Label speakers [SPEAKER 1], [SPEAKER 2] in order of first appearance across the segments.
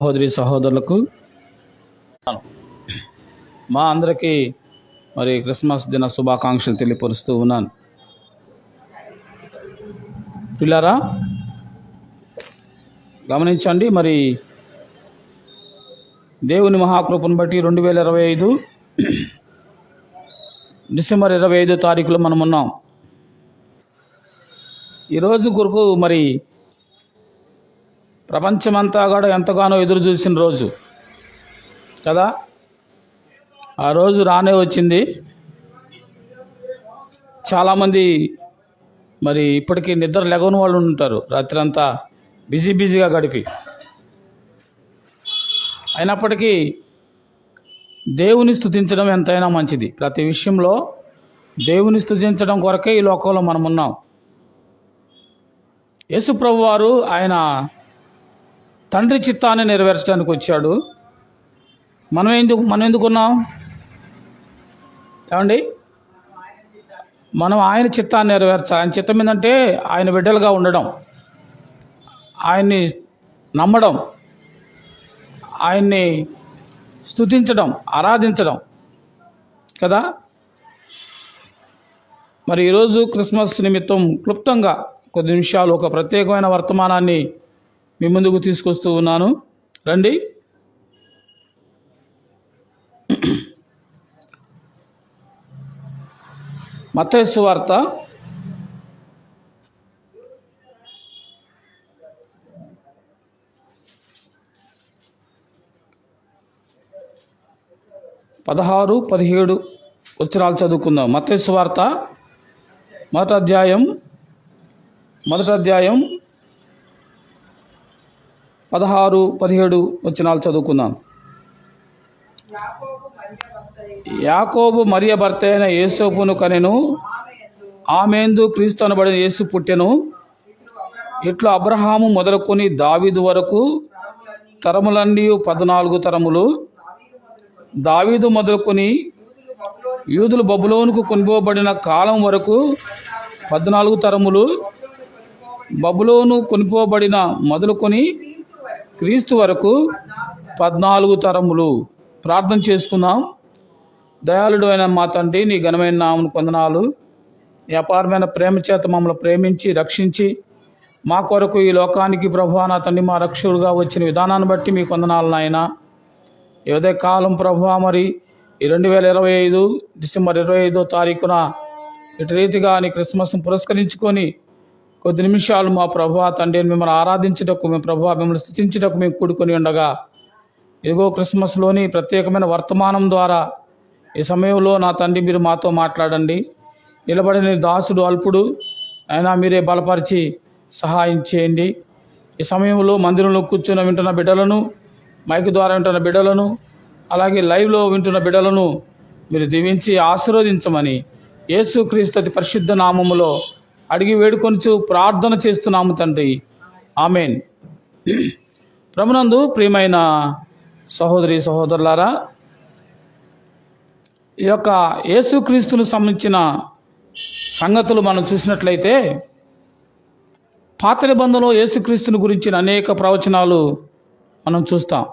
[SPEAKER 1] సహోదరి సహోదరులకు మా అందరికీ మరి క్రిస్మస్ దిన శుభాకాంక్షలు తెలియపరుస్తూ ఉన్నాను. పిల్లారా గమనించండి, మరి దేవుని మహాకృపను బట్టి 2025 డిసెంబర్ 25 తారీఖులో మనం ఉన్నాం. ఈరోజు కొరకు మరి ప్రపంచమంతా కూడా ఎంతగానో ఎదురు చూసిన రోజు కదా. ఆ రోజు రానే వచ్చింది. చాలామంది మరి ఇప్పటికీ నిద్ర లెగని వాళ్ళు ఉంటారు, రాత్రి అంతా బిజీగా గడిపి. అయినప్పటికీ దేవుని స్తుతించడం ఎంతైనా మంచిది. ప్రతి విషయంలో దేవుని స్తుతించడం కొరకే ఈ లోకంలో మనం ఉన్నాం. యేసు ప్రభు వారు ఆయన తండ్రి చిత్తాన్ని నెరవేర్చడానికి వచ్చాడు. మనం ఎందుకున్నాం ఏమండి? మనం ఆయన చిత్తాన్ని నెరవేర్చాలి. ఆయన చిత్తం ఏంటంటే ఆయన బిడ్డలుగా ఉండడం, ఆయన్ని నమ్మడం, ఆయన్ని స్తుతించడం, ఆరాధించడం కదా. మరి ఈరోజు క్రిస్మస్ నిమిత్తం క్లుప్తంగా కొద్ది నిమిషాలు ఒక ప్రత్యేకమైన వర్తమానాన్ని మీ ముందుకు తీసుకొస్తూ ఉన్నాను. రండి. మత్తయి సువార్త 16-17 వచనాలు చదువుకుందాం. మత్తయి సువార్త మొదటి అధ్యాయం 16-17 వచనాలు చదువుకుందాం. యాకోబు మరియ భర్త అయిన యేసోపును కనెను. ఆమెయందు క్రీస్తు అనబడిన యేసు పుట్టెను. ఇట్లు అబ్రహాము మొదలుకొని దావీదు వరకు తరములన్నీ 14 తరములు. దావీదు మొదలుకొని యూదులు బబులోనుకు కొనిపోబడిన కాలం వరకు 14 తరములు. బబులోను కొనిపోబడిన మొదలుకొని క్రీస్తు వరకు 14 తరములు. ప్రార్థన చేసుకుందాం. దయాళుడు అయిన మా తండ్రి, నీ ఘనమైన నామమునకు వందనాలు. నీ అపారమైన ప్రేమ చేత మమ్మల్ని ప్రేమించి రక్షించి మా కొరకు ఈ లోకానికి ప్రభువా నా తండ్రి మా రక్షకుడుగా వచ్చిన విధానాన్ని బట్టి మీకు వందనాలు నాయన. ఈ ఉదయ కాలం ప్రభువా మరి ఈ 2025 డిసెంబర్ 25వ తారీఖున ఇటు రీతిగా నీ క్రిస్మస్ను పురస్కరించుకొని కొద్ది నిమిషాలు మా ప్రభువా తండ్రి మిమ్మల్ని ఆరాధించుటకు, మేము ప్రభువా మిమ్మల్ని స్తుతించుటకు మేము కూడుకొని ఉండగా, ఇదిగో క్రిస్మస్లోని ప్రత్యేకమైన వర్తమానం ద్వారా ఈ సమయంలో నా తండ్రి మీరు మాతో మాట్లాడండి. నిలబడిన దాసుడు అల్పుడు అయినా మీరే బలపరిచి సహాయం చేయండి. ఈ సమయంలో మందిరంలో కూర్చొని వింటున్న బిడ్డలను, మైక్ ద్వారా వింటున్న బిడ్డలను, అలాగే లైవ్లో వింటున్న బిడ్డలను మీరు దీవించి ఆశీర్వదించమని యేసుక్రీస్తు అతి పరిశుద్ధ నామములో అడిగి వేడుకొనుచు ప్రార్థన చేస్తున్నాము తండ్రి, ఆమెన్. ప్రభునందు ప్రియమైన సహోదరి సహోదరులారా, ఈ యొక్క యేసుక్రీస్తును సంబంధించిన సంగతులు మనం చూసినట్లయితే పాత నిబంధనలో యేసుక్రీస్తుని గురించిన అనేక ప్రవచనాలు మనం చూస్తాం.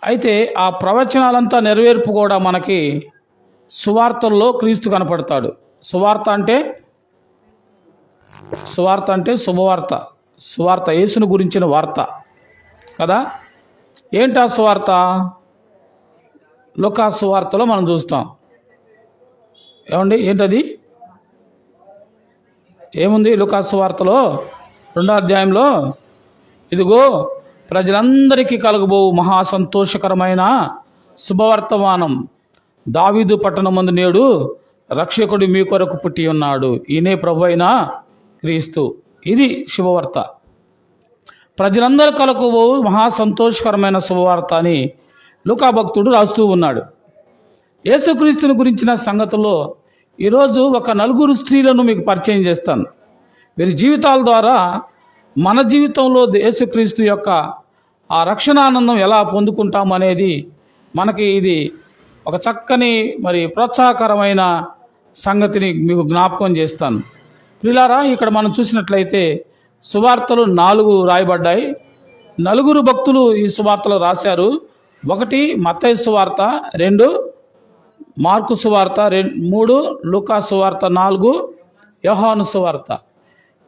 [SPEAKER 1] అయితే ఆ ప్రవచనాలంతా నెరవేర్పు కూడా మనకి సువార్తల్లో క్రీస్తు కనపడతాడు. సువార్త అంటే శుభవార్త. సువార్త యేసును గురించిన వార్త కదా. ఏంటి ఆ సువార్త? లూకా సువార్తలో మనం చూస్తాం. ఏమండి ఏంటది? ఏముంది లూకా సువార్తలో 2వ అధ్యాయంలో? ఇదిగో ప్రజలందరికీ కలుగబోవు మహా సంతోషకరమైన శుభవర్తమానం, దావీదు పట్టణమందు నేడు రక్షకుడు మీ కొరకు పుట్టి ఉన్నాడు, ఈయనే ప్రభు అయిన క్రీస్తు. ఇది శుభవార్త. ప్రజలందరూ కలుగబోవు మహా సంతోషకరమైన శుభవార్త అని లూకా భక్తుడు రాస్తూ ఉన్నాడు. యేసుక్రీస్తుని గురించిన సంగతుల్లో ఈరోజు ఒక 4 స్త్రీలను మీకు పరిచయం చేస్తాను. వీరి జీవితాల ద్వారా మన జీవితంలో యేసుక్రీస్తు యొక్క ఆ రక్షణానందం ఎలా పొందుకుంటాం అనేది మనకి ఇది ఒక చక్కని మరి ప్రోత్సాహకరమైన సంగతిని మీకు జ్ఞాపకం చేస్తాను. ప్రియులారా, ఇక్కడ మనం చూసినట్లయితే సువార్తలు 4 రాయబడ్డాయి. నలుగురు భక్తులు ఈ సువార్తలు రాశారు. 1 మత్తయి సువార్త, 2 మార్కు సువార్త, 3 లూకా సువార్త, 4 యోహాను సువార్త.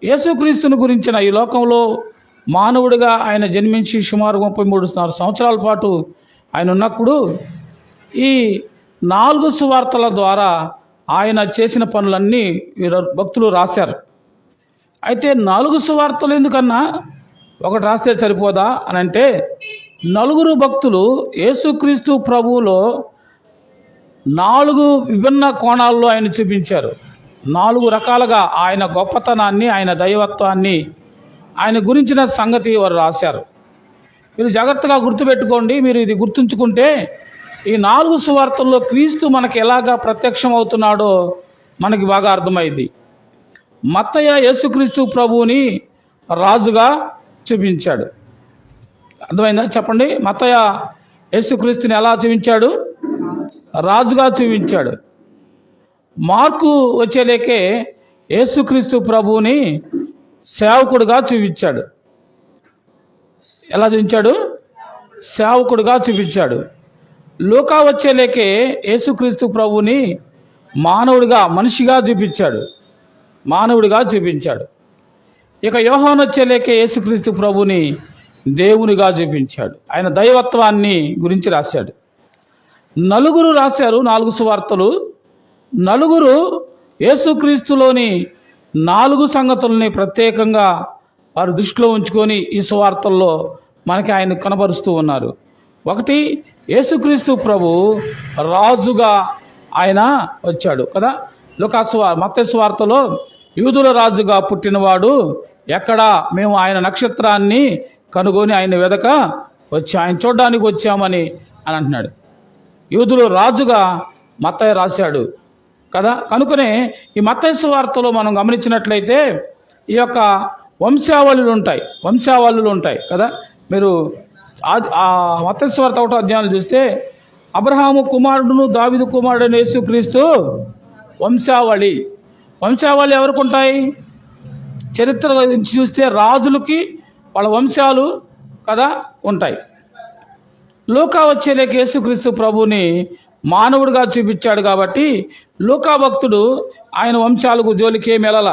[SPEAKER 1] యేసుక్రీస్తుని గురించిన ఈ లోకంలో మానవుడిగా ఆయన జన్మించి సుమారు 33 సంవత్సరాల పాటు ఆయన ఉన్నప్పుడు ఈ 4 సువార్తల ద్వారా ఆయన చేసిన పనులన్నీ భక్తులు రాశారు. అయితే 4 సువార్తలు ఎందుకన్నా ఒకటి రాస్తే సరిపోదా అని అంటే, నలుగురు భక్తులు యేసుక్రీస్తు ప్రభువులో 4 విభిన్న కోణాల్లో ఆయన చూపించారు. 4 రకాలుగా ఆయన గొప్పతనాన్ని, ఆయన దైవత్వాన్ని, ఆయన గురించిన సంగతి వారు రాశారు. మీరు జాగ్రత్తగా గుర్తుపెట్టుకోండి. మీరు ఇది గుర్తుంచుకుంటే ఈ 4 సువార్తల్లో క్రీస్తు మనకి ఎలాగా ప్రత్యక్షం అవుతున్నాడో మనకి బాగా అర్థమైంది. మత్తయ్య యేసుక్రీస్తు ప్రభువుని రాజుగా చూపించాడు. అర్థమైందా? చెప్పండి. మత్తయ్య యేసుక్రీస్తుని ఎలా చూపించాడు? రాజుగా చూపించాడు. మార్కు వచ్చేలేకే యేసుక్రీస్తు ప్రభువుని సేవకుడుగా చూపించాడు. ఎలా చూపించాడు? సేవకుడుగా చూపించాడు. లూకా వచ్చేలేకే యేసుక్రీస్తు ప్రభువుని మానవుడిగా, మనిషిగా చూపించాడు. ఇక యోహాను వచ్చేలేకే యేసుక్రీస్తు ప్రభువుని దేవునిగా చూపించాడు. ఆయన దైవత్వాన్ని గురించి రాశాడు. నలుగురు రాశారు 4 సువార్తలు. నలుగురు యేసుక్రీస్తులోని 4 సంగతుల్ని ప్రత్యేకంగా వారు దృష్టిలో ఉంచుకొని ఈ సువార్తల్లో మనకి ఆయన కనబరుస్తూ ఉన్నారు. 1 యేసుక్రీస్తు ప్రభు రాజుగా ఆయన వచ్చాడు కదా. మత్తయి సువార్తలో యూదుల రాజుగా పుట్టినవాడు ఎక్కడా, మేము ఆయన నక్షత్రాన్ని కనుగొని ఆయన వెదక వచ్చి ఆయన చూడడానికి వచ్చామని అని అంటున్నాడు. యూదుల రాజుగా మత్తయి రాశాడు కదా. కనుకనే ఈ మత్తయి సువార్తలో మనం గమనించినట్లయితే ఈ యొక్క వంశావళులు ఉంటాయి కదా. మీరు మత్తయి సువార్త 1వ అధ్యాయాలు చూస్తే అబ్రహాము కుమారుడును దావీదు కుమారుడైన యేసుక్రీస్తు వంశావళి ఎవరికి ఉంటాయి? చరిత్ర చూస్తే రాజులకి వాళ్ళ వంశాలు కదా ఉంటాయి. లూకా వచ్చేలేక యేసుక్రీస్తు ప్రభుని మానవుడిగా చూపించాడు కాబట్టి లూకా భక్తుడు ఆయన వంశాలకు జోలికి ఏమి వెళ్ళాల,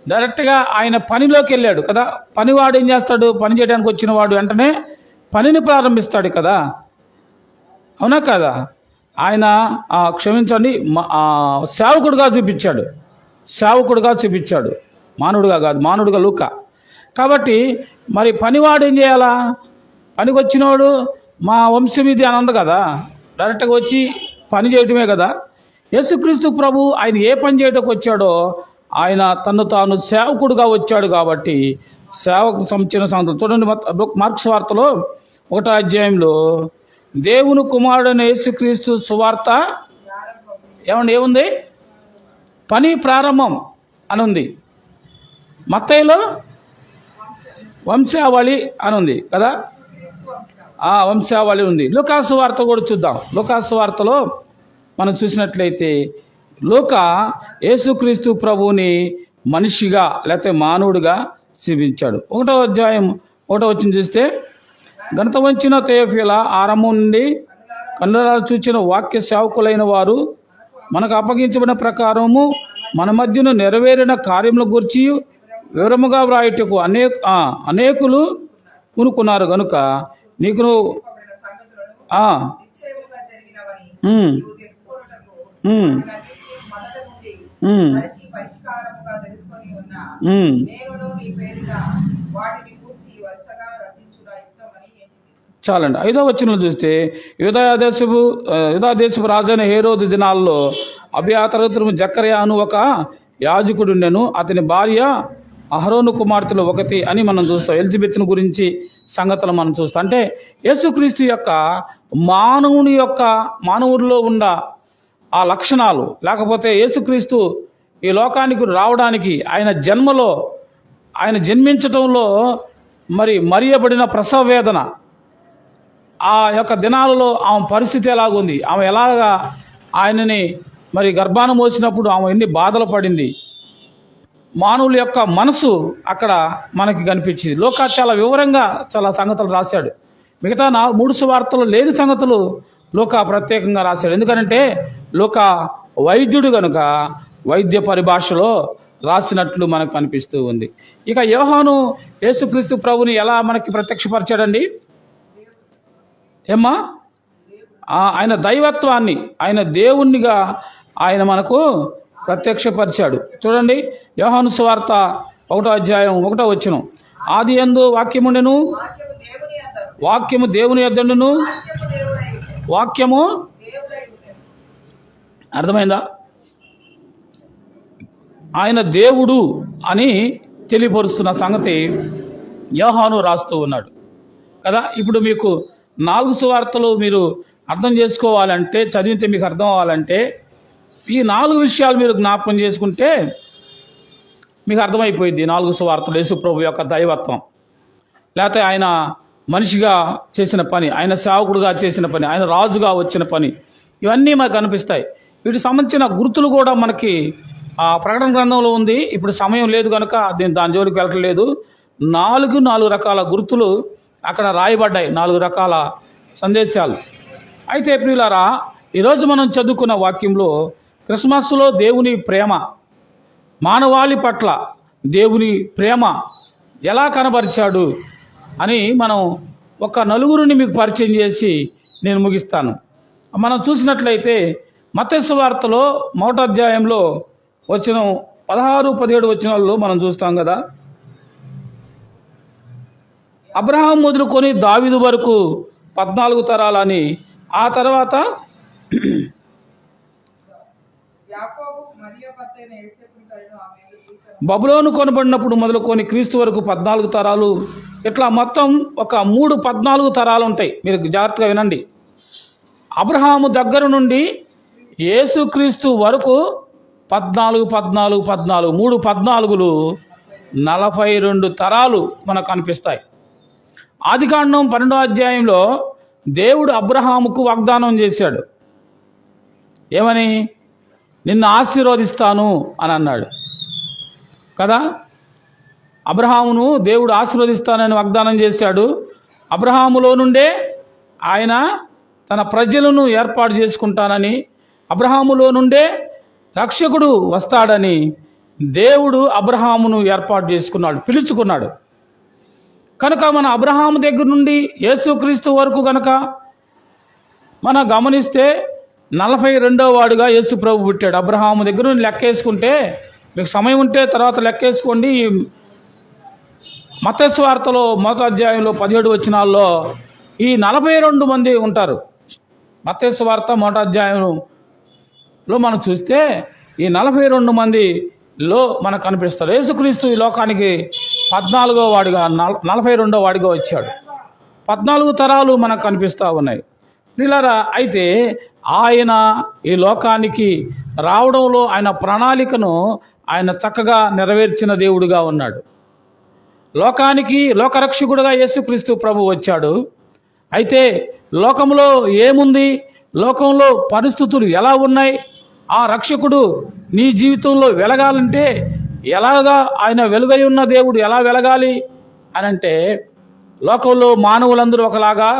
[SPEAKER 1] డైరెక్ట్గా ఆయన పనిలోకి వెళ్ళాడు కదా. పనివాడు ఏం చేస్తాడు? పని చేయడానికి వచ్చిన వాడు వెంటనే పనిని ప్రారంభిస్తాడు కదా, అవునా కదా. ఆయన క్షమించండి, సేవకుడుగా చూపించాడు, మానవుడిగా కాదు, మానవుడిగా లూకా. కాబట్టి మరి పనివాడు ఏం చేయాలా? పనికి వచ్చినవాడు మా వంశం ఇది అని అందు కదా, డైరెక్ట్గా వచ్చి పని చేయటమే కదా. యేసుక్రీస్తు ప్రభు ఆయన ఏ పని చేయడానికి వచ్చాడో ఆయన తను తాను సేవకుడుగా వచ్చాడు కాబట్టి సేవకు సంబంధించిన సంగతులు చూడండి. మార్కు సువార్తలో 1వ అధ్యాయంలో దేవుని కుమారుడైన యేసుక్రీస్తు సువార్త ఏముంది? పని ప్రారంభం అని ఉంది. మత్తయిలో వంశావళి అని ఉంది కదా, వంశావళి ఉంది. లూకా సువార్త కూడా చూద్దాం. లూకా సువార్తలో మనం చూసినట్లయితే లూకా యేసుక్రీస్తు ప్రభువుని మనిషిగా లేకపోతే మానవుడిగా చూపించాడు. 1వ అధ్యాయం 1వ వచనం చూస్తే, ఘనత వంచిన తెయోఫిలా, ఆరంభం నుండి కన్నులారా చూచిన వాక్య సేవకులైన వారు మనకు అప్పగించబడిన ప్రకారము మన మధ్యన నెరవేరిన కార్యముల గురించి వివరముగా వ్రాయుటకు అనేకులు పూనుకున్నారు గనుక నీకు చాలండి. 5వ వచనంలో చూస్తే యూదయ దేశపు రాజైన హేరోదు దినాల్లో అబియాతరతులు జకర్యా అను ఒక యాజకుడుండెను. అతని భార్య అహరోను కుమార్తెలు 1 అని మనం చూస్తాం. ఎలిజబెత్ను గురించి సంగతులు మనం చూస్తాం. అంటే యేసుక్రీస్తు యొక్క మానవుడిలో ఉన్న ఆ లక్షణాలు, లేకపోతే యేసుక్రీస్తు ఈ లోకానికి రావడానికి ఆయన జన్మించటంలో మరి మరియబడిన ప్రసవ వేదన, ఆ యొక్క దినాలలో ఆమె పరిస్థితి ఎలాగుంది, ఆమె ఎలాగా ఆయనని మరి గర్భాన మోసినప్పుడు ఆమె ఎన్ని బాధలు పడింది, మానవుల యొక్క మనసు అక్కడ మనకి కనిపించింది. లూకా చాలా వివరంగా చాలా సంగతులు రాశాడు. మిగతా 3 సువార్తలు లేని సంగతులు లూకా ప్రత్యేకంగా రాశాడు. ఎందుకంటే లూకా వైద్యుడు కనుక వైద్య పరిభాషలో రాసినట్లు మనకు కనిపిస్తూ ఉంది. ఇక యోహాను యేసుక్రీస్తు ప్రభుని ఎలా మనకి ప్రత్యక్షపరిచాడండి? ఏమ్మా? ఆయన దైవత్వాన్ని, ఆయన దేవుణ్ణిగా ఆయన మనకు ప్రత్యక్షపరిచాడు. చూడండి, యోహాను సువార్త 1వ అధ్యాయం 1వ వచనం. ఆది యందు వాక్యముండెను, వాక్యము దేవుని యొద్దనుండెను, వాక్యము అర్థమైందా? ఆయన దేవుడు అని తెలియపరుస్తున్న సంగతి యోహాను రాస్తూ ఉన్నాడు కదా. ఇప్పుడు మీకు 4 సువార్తలు మీరు అర్థం చేసుకోవాలంటే, చదివితే మీకు అర్థం అవ్వాలంటే ఈ 4 విషయాలు మీరు జ్ఞాపకం చేసుకుంటే మీకు అర్థమైపోయింది. 4 సువార్తలు యేసు ప్రభు యొక్క దైవత్వం, లేకపోతే ఆయన మనిషిగా చేసిన పని, ఆయన సేవకుడుగా చేసిన పని, ఆయన రాజుగా వచ్చిన పని, ఇవన్నీ మనకు కనిపిస్తాయి. వీటికి సంబంధించిన గుర్తులు కూడా మనకి ప్రకటన గ్రంథంలో ఉంది. ఇప్పుడు సమయం లేదు కనుక దాని జోలికి వెళ్ళట్లేదు. 4 రకాల గుర్తులు అక్కడ రాయబడ్డాయి, 4 రకాల సందేశాలు. అయితే ప్రియులారా, ఈరోజు మనం చదువుకున్న వాక్యంలో క్రిస్మస్లో దేవుని ప్రేమ, మానవాళి పట్ల దేవుని ప్రేమ ఎలా కనబరిచాడు అని మనం ఒక 4 మీకు పరిచయం చేసి నేను ముగిస్తాను. మనం చూసినట్లయితే మత్తయి సువార్తలో 1వ అధ్యాయంలో వచనం 16, 17 వచనాల్లో మనం చూస్తాం కదా. అబ్రహాం మొదలుకొని దావీదు వరకు 14 తరాలని, ఆ తర్వాత బబులోను కొనబడినప్పుడు మొదలుకొని క్రీస్తు వరకు 14 తరాలు, ఇట్లా మొత్తం ఒక 14 తరాలు ఉంటాయి. మీరు జాగ్రత్తగా వినండి. అబ్రహాము దగ్గర నుండి యేసుక్రీస్తు వరకు 14 3 14లు 42 తరాలు మనకు కనిపిస్తాయి. ఆదికాండం 12వ అధ్యాయంలో దేవుడు అబ్రహాముకు వాగ్దానం చేశాడు. ఏమని? నిన్ను ఆశీర్వదిస్తాను అని అన్నాడు కదా. అబ్రహామును దేవుడు ఆశీర్వదిస్తానని వాగ్దానం చేశాడు. అబ్రహాములో నుండే ఆయన తన ప్రజలను ఏర్పాటు చేసుకుంటానని, అబ్రహాములో నుండే రక్షకుడు వస్తాడని దేవుడు అబ్రహామును ఏర్పాటు చేసుకున్నాడు, పిలుచుకున్నాడు. కనుక మన అబ్రహాము దగ్గర నుండి యేసుక్రీస్తు వరకు కనుక మనం గమనిస్తే 42వ వాడుగా యేసు ప్రభు పుట్టాడు. అబ్రహాము దగ్గర నుండి లెక్కేసుకుంటే, మీకు సమయం ఉంటే తర్వాత లెక్కేసుకోండి. మత్తయి సువార్తలో 1వ అధ్యాయంలో 17 వచనాల్లో ఈ 42 మంది ఉంటారు. మత్తయి సువార్త 1వ అధ్యాయంలో మనం చూస్తే ఈ 42 మందిలో మనకు కనిపిస్తారు. యేసుక్రీస్తు ఈ లోకానికి 14వ వాడిగా 42వ వాడిగా వచ్చాడు. 14 తరాలు మనకు కనిపిస్తూ ఉన్నాయి. పిల్లరా, అయితే ఆయన ఈ లోకానికి రావడంలో ఆయన ప్రణాళికను ఆయన చక్కగా నెరవేర్చిన దేవుడుగా ఉన్నాడు. లోకానికి లోకరక్షకుడుగా యేసుక్రీస్తు ప్రభు వచ్చాడు. అయితే లోకంలో ఏముంది, లోకంలో పరిస్థితులు ఎలా ఉన్నాయి, ఆ రక్షకుడు నీ జీవితంలో వెలగాలంటే ఎలాగా ఆయన వెలుగై ఉన్న దేవుడు ఎలా వెలగాలి అని అంటే, లోకంలో మానవులందరూ ఒకలాగా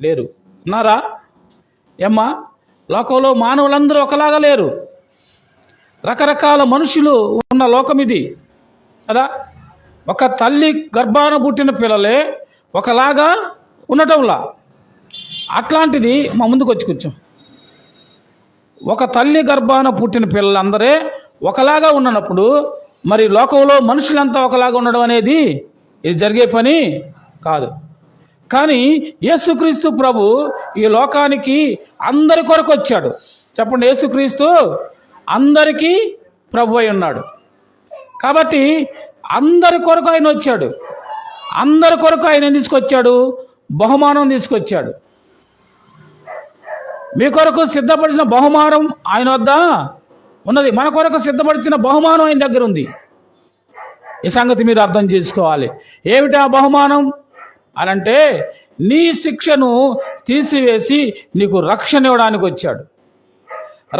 [SPEAKER 1] లేరు. ఉన్నారా ఏమ్మా? లోకంలో మానవులందరూ ఒకలాగా లేరు. రకరకాల మనుషులు ఉన్న లోకం ఇది కదా. ఒక తల్లి గర్భాన పుట్టిన పిల్లలే ఒకలాగా ఉండటంలా, అట్లాంటిది మా ముందుకు వచ్చి కూర్చోం. ఒక తల్లి గర్భాన పుట్టిన పిల్లలందరే ఒకలాగా ఉన్నప్పుడు మరి లోకంలో మనుషులంతా ఒకలాగా ఉండడం అనేది ఇది జరిగే పని కాదు. కానీ యేసుక్రీస్తు ప్రభు ఈ లోకానికి అందరి కొరకు వచ్చాడు. చెప్పండి, యేసుక్రీస్తు అందరికీ ప్రభు అయి ఉన్నాడు. కాబట్టి అందరి కొరకు ఆయన వచ్చాడు. అందరి కొరకు ఆయన తీసుకొచ్చాడు, బహుమానం తీసుకొచ్చాడు. మీ కొరకు సిద్ధపడిన బహుమానం ఆయన వద్ద ఉన్నది. మన కొరకు సిద్ధపడిన బహుమానం ఆయన దగ్గర ఉంది. ఈ సంగతి మీరు అర్థం చేసుకోవాలి. ఏమిటి ఆ బహుమానం అనంటే, నీ శిక్షను తీసివేసి నీకు రక్షణ ఇవ్వడానికి వచ్చాడు.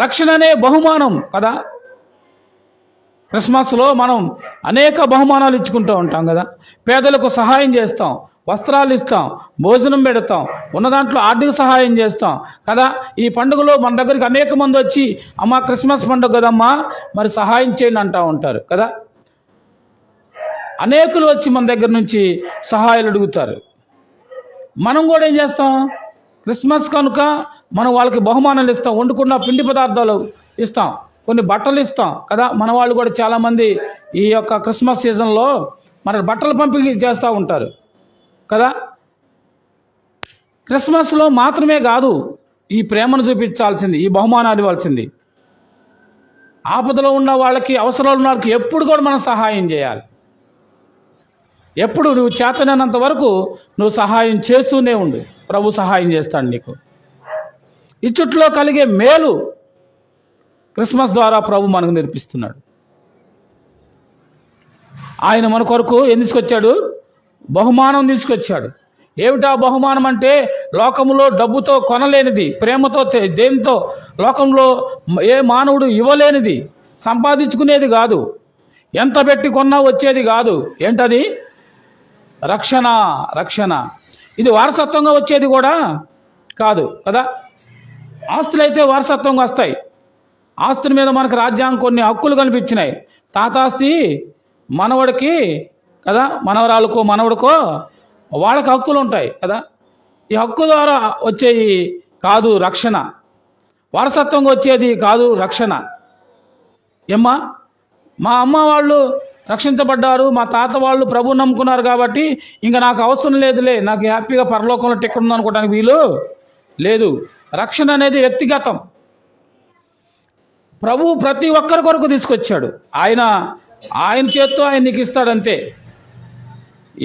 [SPEAKER 1] రక్షణ అనే బహుమానం కదా. క్రిస్మస్లో మనం అనేక బహుమానాలు ఇచ్చుకుంటూ ఉంటాం కదా. పేదలకు సహాయం చేస్తాం, వస్త్రాలు ఇస్తాం, భోజనం పెడతాం, ఉన్న దాంట్లో ఆర్థిక సహాయం చేస్తాం కదా. ఈ పండుగలో మన దగ్గరికి అనేక మంది వచ్చి అమ్మ క్రిస్మస్ పండుగ కదమ్మా మరి సహాయం చేయండి అంటూ ఉంటారు కదా. అనేకులు వచ్చి మన దగ్గర నుంచి సహాయాలు అడుగుతారు. మనం కూడా ఏం చేస్తాం, క్రిస్మస్ కనుక మనం వాళ్ళకి బహుమానాలు ఇస్తాం, వండుకున్న పిండి పదార్థాలు ఇస్తాం, కొన్ని బట్టలు ఇస్తాం కదా. మన వాళ్ళు కూడా చాలామంది ఈ యొక్క క్రిస్మస్ సీజన్లో మన బట్టలు పంపిణీ చేస్తూ ఉంటారు కదా. క్రిస్మస్లో మాత్రమే కాదు ఈ ప్రేమను చూపించాల్సింది, ఈ బహుమానాలు ఇవ్వాల్సింది. ఆపదలో ఉన్న వాళ్ళకి, అవసరాలు ఉన్న వాళ్ళకి ఎప్పుడు కూడా మనం సహాయం చేయాలి. ఎప్పుడు నువ్వు చేతనైనంత వరకు నువ్వు సహాయం చేస్తూనే ఉండు, ప్రభు సహాయం చేస్తాడు నీకు. ఇచ్చుట్లో కలిగే మేలు క్రిస్మస్ ద్వారా ప్రభు మనకు నేర్పిస్తున్నాడు. ఆయన మన కొరకు ఏం తీసుకొచ్చాడు, బహుమానం తీసుకొచ్చాడు. ఏమిటా బహుమానం అంటే లోకంలో డబ్బుతో కొనలేనిది, ప్రేమతో దేనితో లోకంలో ఏ మానవుడు ఇవ్వలేనిది, సంపాదించుకునేది కాదు, ఎంత పెట్టి కొన్నా వచ్చేది కాదు. ఏంటది? రక్షణ. రక్షణ ఇది వారసత్వంగా వచ్చేది కూడా కాదు కదా. ఆస్తులైతే వారసత్వంగా వస్తాయి. ఆస్తుల మీద మనకు రాజ్యాంగం కొన్ని హక్కులు కల్పించినాయి. తాతాస్తి మనవడికి కదా, మనవరాలకో మనవడికో వాళ్ళకి హక్కులు ఉంటాయి కదా. ఈ హక్కు ద్వారా వచ్చేది కాదు రక్షణ, వారసత్వంగా వచ్చేది కాదు రక్షణ. ఏమ్మా, మా అమ్మ వాళ్ళు రక్షించబడ్డారు, మా తాత వాళ్ళు ప్రభువు నమ్ముకున్నారు కాబట్టి ఇంకా నాకు అవసరం లేదులే, నాకు హ్యాపీగా పరలోకంలో టికెట్ ఉందనుకోవడానికి వీలు లేదు. రక్షణ అనేది వ్యక్తిగతం. ప్రభు ప్రతి ఒక్కరి కొరకు తీసుకొచ్చాడు. ఆయన చేత్తో ఆయన నీకు ఇస్తాడంతే.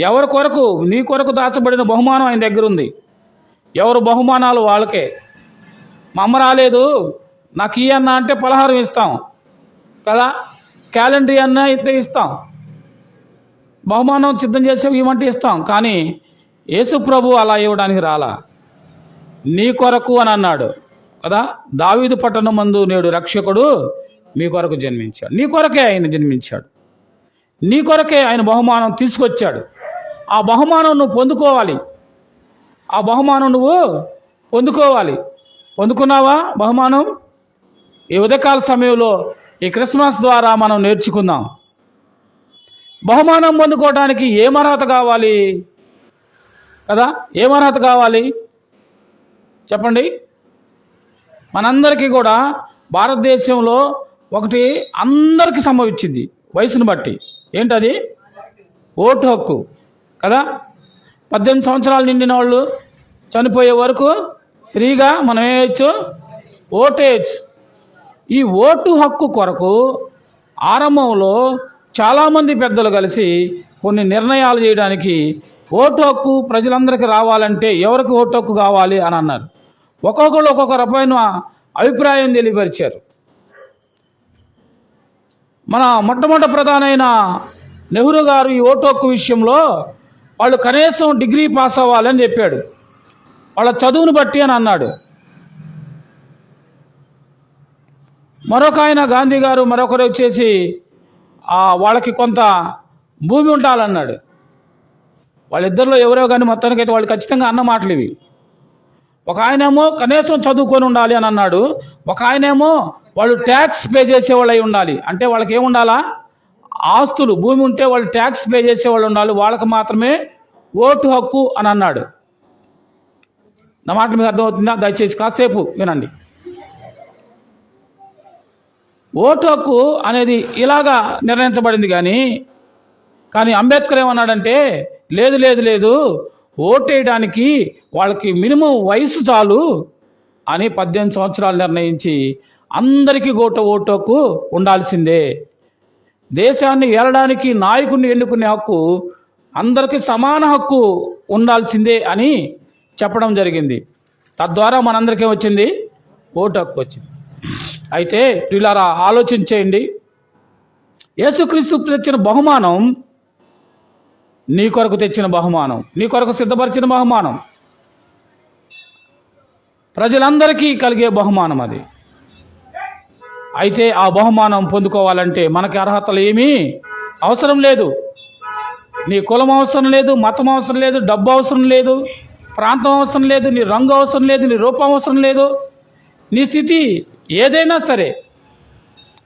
[SPEAKER 1] ఎవరి కొరకు? నీ కొరకు దాచబడిన బహుమానం ఆయన దగ్గర ఉంది. ఎవరు బహుమానాలు వాళ్ళకే. మా అమ్మ రాలేదు, నాకు ఈ అన్న అంటే పలహారం ఇస్తాం కదా, క్యాలెండర్ అన్న అయితే ఇస్తాం, బహుమానం సిద్ధం చేసే ఇవ్వమంటే ఇస్తాం. కానీ యేసు ప్రభు అలా ఇవ్వడానికి రాలా, నీ కొరకు అని అన్నాడు కదా. దావీదు పట్టణమందు నేడు రక్షకుడు మీ కొరకు జన్మించాడు. నీ కొరకే ఆయన జన్మించాడు, నీ కొరకే ఆయన బహుమానం తీసుకొచ్చాడు. ఆ బహుమానం నువ్వు పొందుకోవాలి, ఆ బహుమానం నువ్వు పొందుకోవాలి. పొందుకున్నావా బహుమానం? ఈ ఉదయకాల సమయంలో ఈ క్రిస్మస్ ద్వారా మనం నేర్చుకుందాం. బహుమానం పొందుకోవడానికి ఏం అర్హత కావాలి కదా, ఏం అర్హత కావాలి చెప్పండి. మనందరికీ కూడా భారతదేశంలో ఒకటి అందరికీ సంభవించింది వయసును బట్టి. ఏంటది? ఓటు హక్కు కదా. 18 సంవత్సరాలు నిండిన వాళ్ళు చనిపోయే వరకు ఫ్రీగా మనం వేయచ్చు, ఓటేయచ్చు. ఈ ఓటు హక్కు కొరకు ఆరంభంలో చాలామంది పెద్దలు కలిసి కొన్ని నిర్ణయాలు చేయడానికి, ఓటు హక్కు ప్రజలందరికీ రావాలంటే ఎవరికి ఓటు హక్కు కావాలి అని అన్నారు. ఒక్కొక్కరు ఒక్కొక్క రకమైన అభిప్రాయం తెలియపరిచారు. మన మొట్టమొదటి ప్రధానమైన నెహ్రూ గారు ఈ ఓటు హక్కు విషయంలో వాళ్ళు కనీసం డిగ్రీ పాస్ అవ్వాలని చెప్పాడు, వాళ్ళ చదువును బట్టి అని అన్నాడు. మరొక ఆయన గాంధీ గారు, మరొకరు వచ్చేసి వాళ్ళకి కొంత భూమి ఉండాలన్నాడు. వాళ్ళిద్దరిలో ఎవరో కానీ మొత్తానికైతే వాళ్ళు ఖచ్చితంగా అన్న మాటలు ఇవి. ఒక ఆయనేమో కనీసం చదువుకొని ఉండాలి అని అన్నాడు, ఒక ఆయనేమో వాళ్ళు ట్యాక్స్ పే చేసేవాళ్ళు అయి ఉండాలి. అంటే వాళ్ళకి ఏముండాలా? ఆస్తులు, భూమి ఉంటే వాళ్ళు ట్యాక్స్ పే చేసేవాళ్ళు ఉండాలి, వాళ్ళకి మాత్రమే ఓటు హక్కు అని అన్నాడు. నా మాట మీకు అర్థమవుతుందా? దయచేసి కాసేపు వినండి. ఓటు హక్కు అనేది ఇలాగా నిర్ణయించబడింది. కానీ అంబేద్కర్ ఏమన్నాడంటే లేదు లేదు లేదు, ఓటు వేయడానికి వాళ్ళకి మినిమం వయసు చాలు అని 18 సంవత్సరాలు నిర్ణయించి అందరికీ ఓటు హక్కు ఉండాల్సిందే. దేశాన్ని ఏలడానికి నాయకుడిని ఎన్నుకునే హక్కు, అందరికీ సమాన హక్కు ఉండాల్సిందే అని చెప్పడం జరిగింది. తద్వారా మనందరికీ వచ్చింది ఓటు హక్కు వచ్చింది. అయితే ప్రియులారా ఆలోచించేయండి, యేసుక్రీస్తు తెచ్చిన బహుమానం నీ కొరకు తెచ్చిన బహుమానం, నీ కొరకు సిద్ధపరిచిన బహుమానం, ప్రజలందరికీ కలిగే బహుమానం అది. అయితే ఆ బహుమానం పొందుకోవాలంటే మనకి అర్హతలు ఏమీ అవసరం లేదు. నీ కులం అవసరం లేదు, మతం అవసరం లేదు, డబ్బు అవసరం లేదు, ప్రాంతం అవసరం లేదు, నీ రంగు అవసరం లేదు, నీ రూపం అవసరం లేదు. నీ స్థితి ఏదైనా సరే,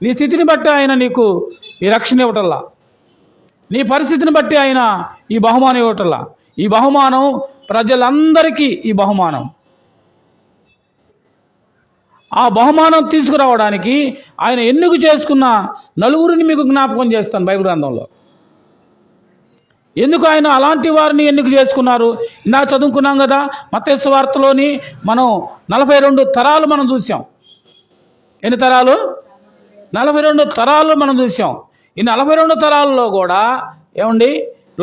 [SPEAKER 1] నీ స్థితిని బట్టి ఆయన నీకు ఈ రక్షణ ఇవ్వటల్లా, నీ పరిస్థితిని బట్టి ఆయన ఈ బహుమానం ఇవ్వటల్లా. ఈ బహుమానం ప్రజలందరికీ ఈ బహుమానం. ఆ బహుమానం తీసుకురావడానికి ఆయన ఎన్నిక చేసుకున్న నలుగురిని మీకు జ్ఞాపకం చేస్తాను బైబిల్ గ్రంథంలో. ఎందుకు ఆయన అలాంటి వారిని ఎన్నిక చేసుకున్నారు? ఇలా చదువుకున్నాం కదా, మత్తయి సువార్తలోని మనం 42 తరాలు మనం చూసాం. ఎన్ని తరాలు? 42 తరాలు మనం చూసాం. ఈ 42 తరాలలో కూడా ఏమండి,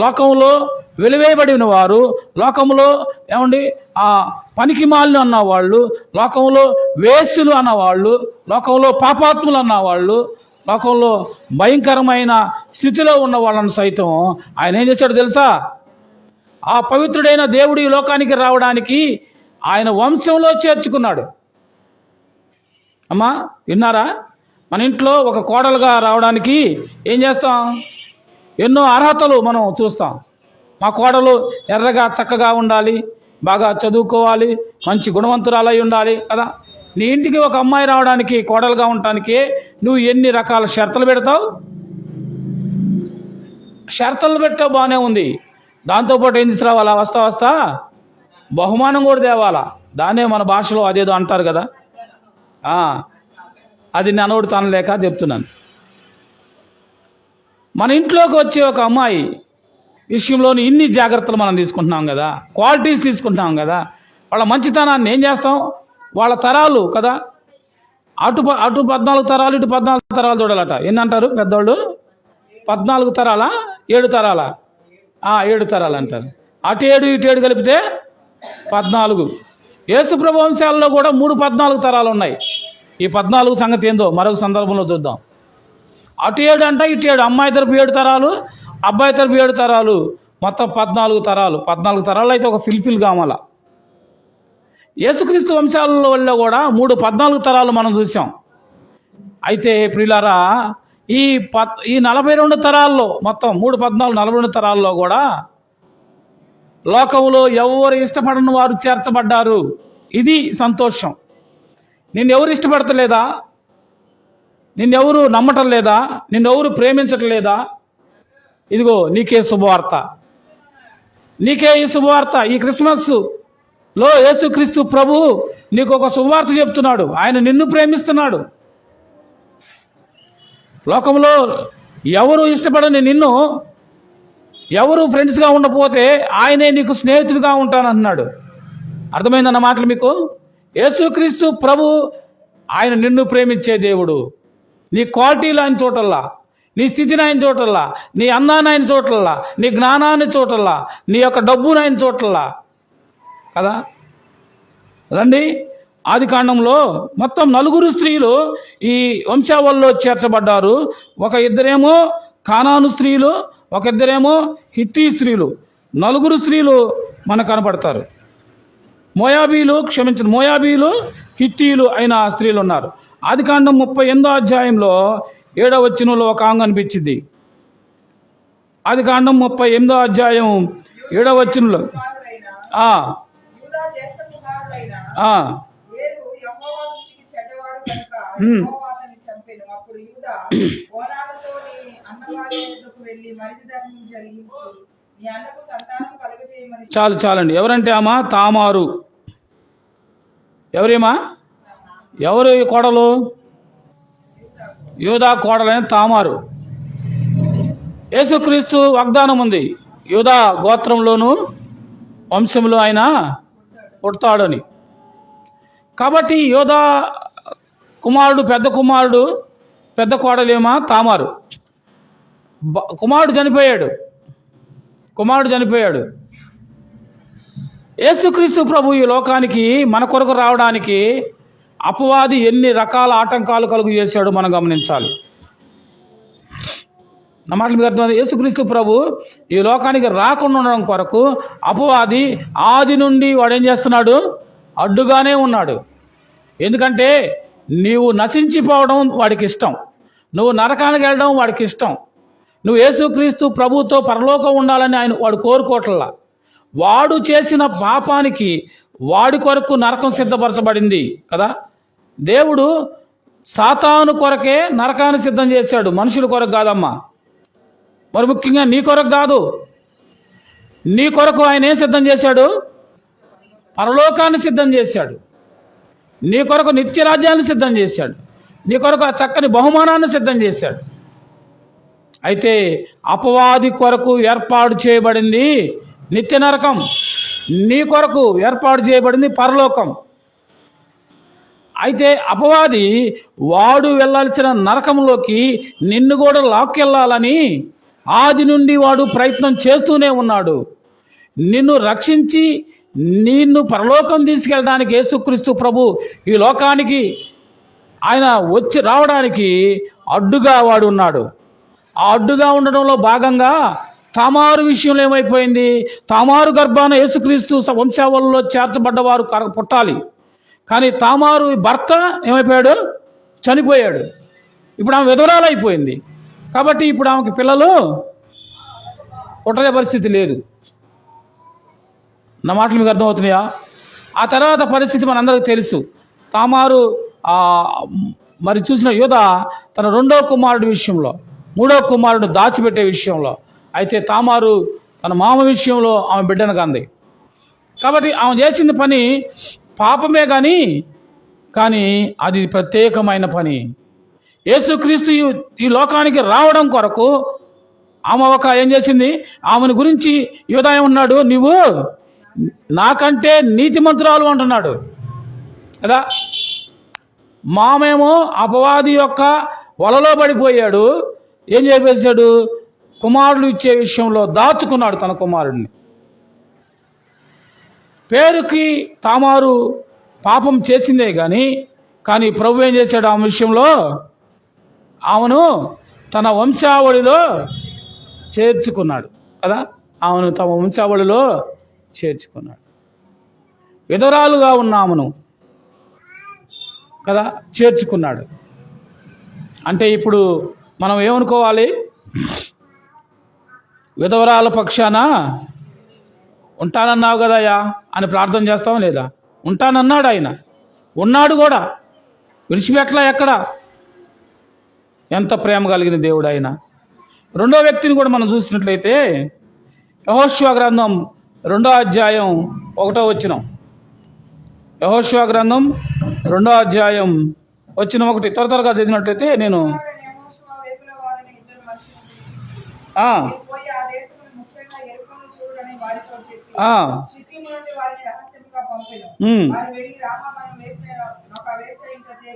[SPEAKER 1] లోకంలో వెలివేయబడిన వారు, లోకంలో ఏమండి ఆ పనికిమాలిన అన్నవాళ్ళు, లోకంలో వేశ్యులు అన్నవాళ్ళు, లోకంలో పాపాత్ములు అన్నవాళ్ళు, లోకంలో భయంకరమైన స్థితిలో ఉన్న వాళ్ళని సైతం ఆయన ఏం చేశాడు తెలుసా? ఆ పవిత్రుడైన దేవుడు ఈ లోకానికి రావడానికి ఆయన వంశంలో చేర్చుకున్నాడు. అమ్మా విన్నారా? మన ఇంట్లో ఒక కోడలుగా రావడానికి ఏం చేస్తాం? ఎన్నో అర్హతలు మనం చూస్తాం. మా కోడలు ఎర్రగా చక్కగా ఉండాలి, బాగా చదువుకోవాలి, మంచి గుణవంతురాలై ఉండాలి కదా. నీ ఇంటికి ఒక అమ్మాయి రావడానికి, కోడలుగా ఉండటానికి నువ్వు ఎన్ని రకాల షరతులు పెడతావు? షరతులు పెట్టావు బాగానే ఉంది, దాంతోపాటు ఏం తీసుకురావాలా? వస్తా బహుమానం కూడా తేవాలా. దాన్నే మన భాషలో అదేదో అంటారు కదా, అది ననోడు తనలేక చెప్తున్నాను. మన ఇంట్లోకి వచ్చే ఒక అమ్మాయి విషయంలోని ఇన్ని జాగ్రత్తలు మనం తీసుకుంటున్నాం కదా, క్వాలిటీస్ తీసుకుంటున్నాం కదా. వాళ్ళ మంచితనాన్ని ఏం చేస్తాం? వాళ్ళ తరాలు కదా, అటు 14 తరాలు, ఇటు 14 తరాలు చూడాలట. ఎన్ని అంటారు పెద్దవాళ్ళు? 14 తరాలా? 7 తరాలా? 7 తరాలు అంటారు. అటు 7 ఇటు 7 కలిపితే 14. యేసుప్రభు వంశాలలో కూడా 14 తరాలు ఉన్నాయి. ఈ 14 సంగతి ఏందో మరొక సందర్భంలో చూద్దాం. అటు 7 అంట, ఇటు 7, అమ్మాయి తరపు 7 తరాలు, అబ్బాయి తరపు 7 తరాలు, మొత్తం 14 తరాలు. 14 తరాలు అయితే ఒక ఫిల్ఫిల్ కావాల. యేసుక్రీస్తు వంశాలలో కూడా 14 తరాలు మనం చూసాం. అయితే ప్రియులారా, ఈ 42 తరాల్లో మొత్తం 42 తరాల్లో కూడా లోకంలో ఎవరు ఇష్టపడని వారు చేర్చబడ్డారు. ఇది సంతోషం. నిన్నెవరు ఇష్టపడతలేదా? నిన్నెవరు నమ్మటం లేదా? నిన్నెవరు ప్రేమించటం లేదా? ఇదిగో నీకే శుభవార్త, నీకే ఈ శుభవార్త. ఈ క్రిస్మస్లో యేసుక్రీస్తు ప్రభు నీకు ఒక శుభవార్త చెప్తున్నాడు. ఆయన నిన్ను ప్రేమిస్తున్నాడు. లోకంలో ఎవరు ఇష్టపడని నిన్ను, ఎవరు ఫ్రెండ్స్గా ఉండకపోతే ఆయనే నీకు స్నేహితుడిగా ఉంటానంటున్నాడు. అర్థమైందన్న మాటలు మీకు? యేసుక్రీస్తు ప్రభు ఆయన నిన్ను ప్రేమించే దేవుడు. నీ క్వాలిటీలు ఆయన చూడల్లా, నీ స్థితిని ఆయన చూడల్లా, నీ అందాన్ని ఆయన చూడల్లా, నీ జ్ఞానాన్ని చూడల్లా, నీ యొక్క డబ్బును ఆయన చూడల్లా కదా. రండి, ఆది కాండంలో మొత్తం 4 స్త్రీలు ఈ వంశావళిలో చేర్చబడ్డారు. ఇద్దరేమో కానాను స్త్రీలు, ఇద్దరేమో హిత్తీ స్త్రీలు. 4 స్త్రీలు మనకు కనపడతారు. మోయాబీలు, హిత్తీలు అయిన స్త్రీలు ఉన్నారు. ఆది కాండం 38వ అధ్యాయంలో 7వ వచనంలో ఒక ఆమె అనిపించింది. ఆది కాండం 38వ అధ్యాయం 7వ వచనంలో చాలండి. ఎవరంటే ఆమె తామారు. ఎవరేమా? ఎవరు ఈ కోడలు? యూదా కోడలైన తామారు. యేసుక్రీస్తు వాగ్దానం ఉంది, యూదా గోత్రంలోను వంశంలో ఆయన పుడతాడని. కాబట్టి యూదా కుమారుడు, పెద్ద కోడలేమా తామారు. కుమారుడు చనిపోయాడు. యేసుక్రీస్తు ప్రభు ఈ లోకానికి మన కొరకు రావడానికి అపవాది ఎన్ని రకాల ఆటంకాలు కలుగు చేశాడు మనం గమనించాలి. నా మాటలు మీకు అర్థం. యేసుక్రీస్తు ప్రభు ఈ లోకానికి రాకుండా ఉండడం కొరకు అపవాది ఆది నుండి వాడు ఏం చేస్తున్నాడు? అడ్డుగానే ఉన్నాడు. ఎందుకంటే నీవు నశించిపోవడం వాడికి ఇష్టం, నువ్వు నరకానికి వెళ్ళడం వాడికి ఇష్టం. నువ్వు యేసుక్రీస్తు ప్రభుతో పరలోకం ఉండాలని వాడు కోరుకోవట్లా. వాడు చేసిన పాపానికి వాడి కొరకు నరకం సిద్ధపరచబడింది కదా. దేవుడు సాతాను కొరకే నరకాన్ని సిద్ధం చేశాడు, మనుషుల కొరకు కాదమ్మా. మరి ముఖ్యంగా నీ కొరకు కాదు, నీ కొరకు ఆయన ఏం సిద్ధం చేశాడు? పరలోకాన్ని సిద్ధం చేశాడు. నీ కొరకు నిత్య రాజ్యాన్ని సిద్ధం చేశాడు. నీ కొరకు ఆ చక్కని బహుమానాన్ని సిద్ధం చేశాడు. అయితే అపవాది కొరకు ఏర్పాటు చేయబడింది నిత్య నరకం, నీ కొరకు ఏర్పాటు చేయబడింది పరలోకం. అయితే అపవాది వాడు వెళ్ళాల్సిన నరకంలోకి నిన్ను కూడా లాక్కెళ్ళాలని ఆది నుండి వాడు ప్రయత్నం చేస్తూనే ఉన్నాడు. నిన్ను రక్షించి నిన్ను పరలోకం తీసుకెళ్ళడానికి యేసుక్రీస్తు ప్రభు ఈ లోకానికి ఆయన వచ్చి రావడానికి అడ్డుగా వాడు ఉన్నాడు. ఆ అడ్డుగా ఉండడంలో భాగంగా తామారు విషయంలో ఏమైపోయింది? తామారు గర్భాన యేసుక్రీస్తు వంశావళిలో చేర్చబడ్డవారు పుట్టాలి, కానీ తామారు భర్త ఏమైపోయాడు? చనిపోయాడు. ఇప్పుడు ఆమె విధవరాలు అయిపోయింది. కాబట్టి ఇప్పుడు ఆమెకి పిల్లలు పుట్టలే పరిస్థితి లేదు. నా మాటలు మీకు అర్థమవుతున్నాయా? ఆ తర్వాత పరిస్థితి మనందరికీ తెలుసు. తామారు మరి చూసిన యూదా తన రెండో కుమారుడి విషయంలో, మూడో కుమారుడు దాచిపెట్టే విషయంలో, అయితే తామారు తన మామ విషయంలో ఆమె బిడ్డను కంది. కాబట్టి ఆమె చేసిన పని పాపమే కానీ అది ప్రత్యేకమైన పని. యేసుక్రీస్తు ఈ లోకానికి రావడం కొరకు ఆమె ఏం చేసింది? ఆమెను గురించి యూదా ఏమన్నాడు? నువ్వు నాకంటే నీతిమంతురాలు అంటున్నాడు కదా. మామేమో అపవాది యొక్క వలలో పడిపోయాడు. ఏం చేసేసాడు? కుమారుడు ఇచ్చే విషయంలో దాచుకున్నాడు తన కుమారుడిని. పేరుకి తామారు పాపం చేసిందే కానీ ప్రభు ఏం చేశాడు? ఆమె విషయంలో ఆమెను తన వంశావళిలో చేర్చుకున్నాడు కదా. ఆమెను తమ వంశావళిలో చేర్చుకున్నాడు. విధవరాలుగా ఉన్న ఆమెను కదా చేర్చుకున్నాడు. అంటే ఇప్పుడు మనం ఏమనుకోవాలి? విధవరాల పక్షాన ఉంటానన్నావు కదయ్యా అని ప్రార్థన చేస్తాం లేదా? ఉంటానన్నాడు ఆయన, ఉన్నాడు కూడా, విడిచిపెట్టలా ఎక్కడ. ఎంత ప్రేమ కలిగిన దేవుడు ఆయన. రెండో వ్యక్తిని కూడా మనం చూసినట్లయితే యెహోషువ గ్రంథం 2వ అధ్యాయం 1వ వచనం. యెహోషువ గ్రంథం 2వ అధ్యాయం 1 త్వరగా చదివినట్లయితే నేను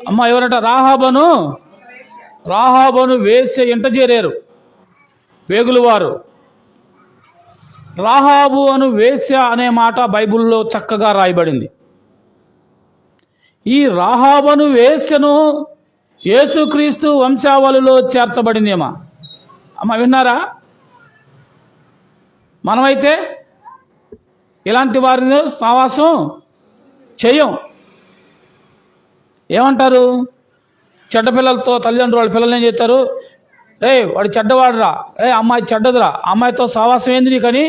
[SPEAKER 1] అమ్మ ఎవరట? రాహాబను వేసే ఇంట చేరారు వేగులు వారు. రాహాబు అను వేశ్య అనే మాట బైబిల్లో చక్కగా రాయబడింది. ఈ రాహాబను వేశ్యను యేసుక్రీస్తు వంశావళిలో చేర్చబడిందేమా? అమ్మ విన్నారా? మనమైతే ఇలాంటి వారిని సావాసం చెయ్యం. ఏమంటారు? చెడ్డ పిల్లలతో తల్లిదండ్రులు వాళ్ళ పిల్లలు ఏం చేస్తారు? వాడు చెడ్డవాడురా, అమ్మాయి చెడ్డదిరా, అమ్మాయితో సావాసం ఏంది నీకని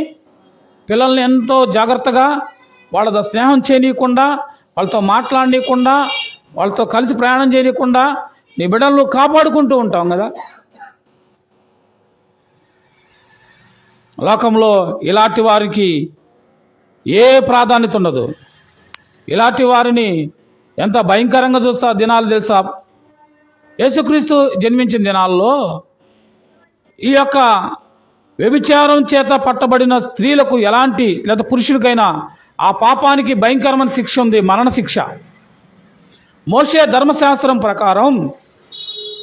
[SPEAKER 1] పిల్లల్ని ఎంతో జాగ్రత్తగా వాళ్ళతో స్నేహం చేయనీయకుండా, వాళ్ళతో మాట్లాడనీయకుండా, వాళ్ళతో కలిసి ప్రయాణం చేయనీయకుండా నీ బిడ్డలను కాపాడుకుంటూ ఉంటాం కదా. లోకంలో ఇలాంటి వారికి ఏ ప్రాధాన్యత ఉండదు. ఇలాంటి వారిని ఎంత భయంకరంగా చూస్తా దినాలు తెలుసా? యేసుక్రీస్తు జన్మించిన దినాల్లో ఈ యొక్క వ్యభిచారం చేత పట్టబడిన స్త్రీలకు ఎలాంటి, లేదా పురుషుడికైనా ఆ పాపానికి భయంకరమైన శిక్ష ఉంది, మరణ శిక్ష. మోషే ధర్మశాస్త్రం ప్రకారం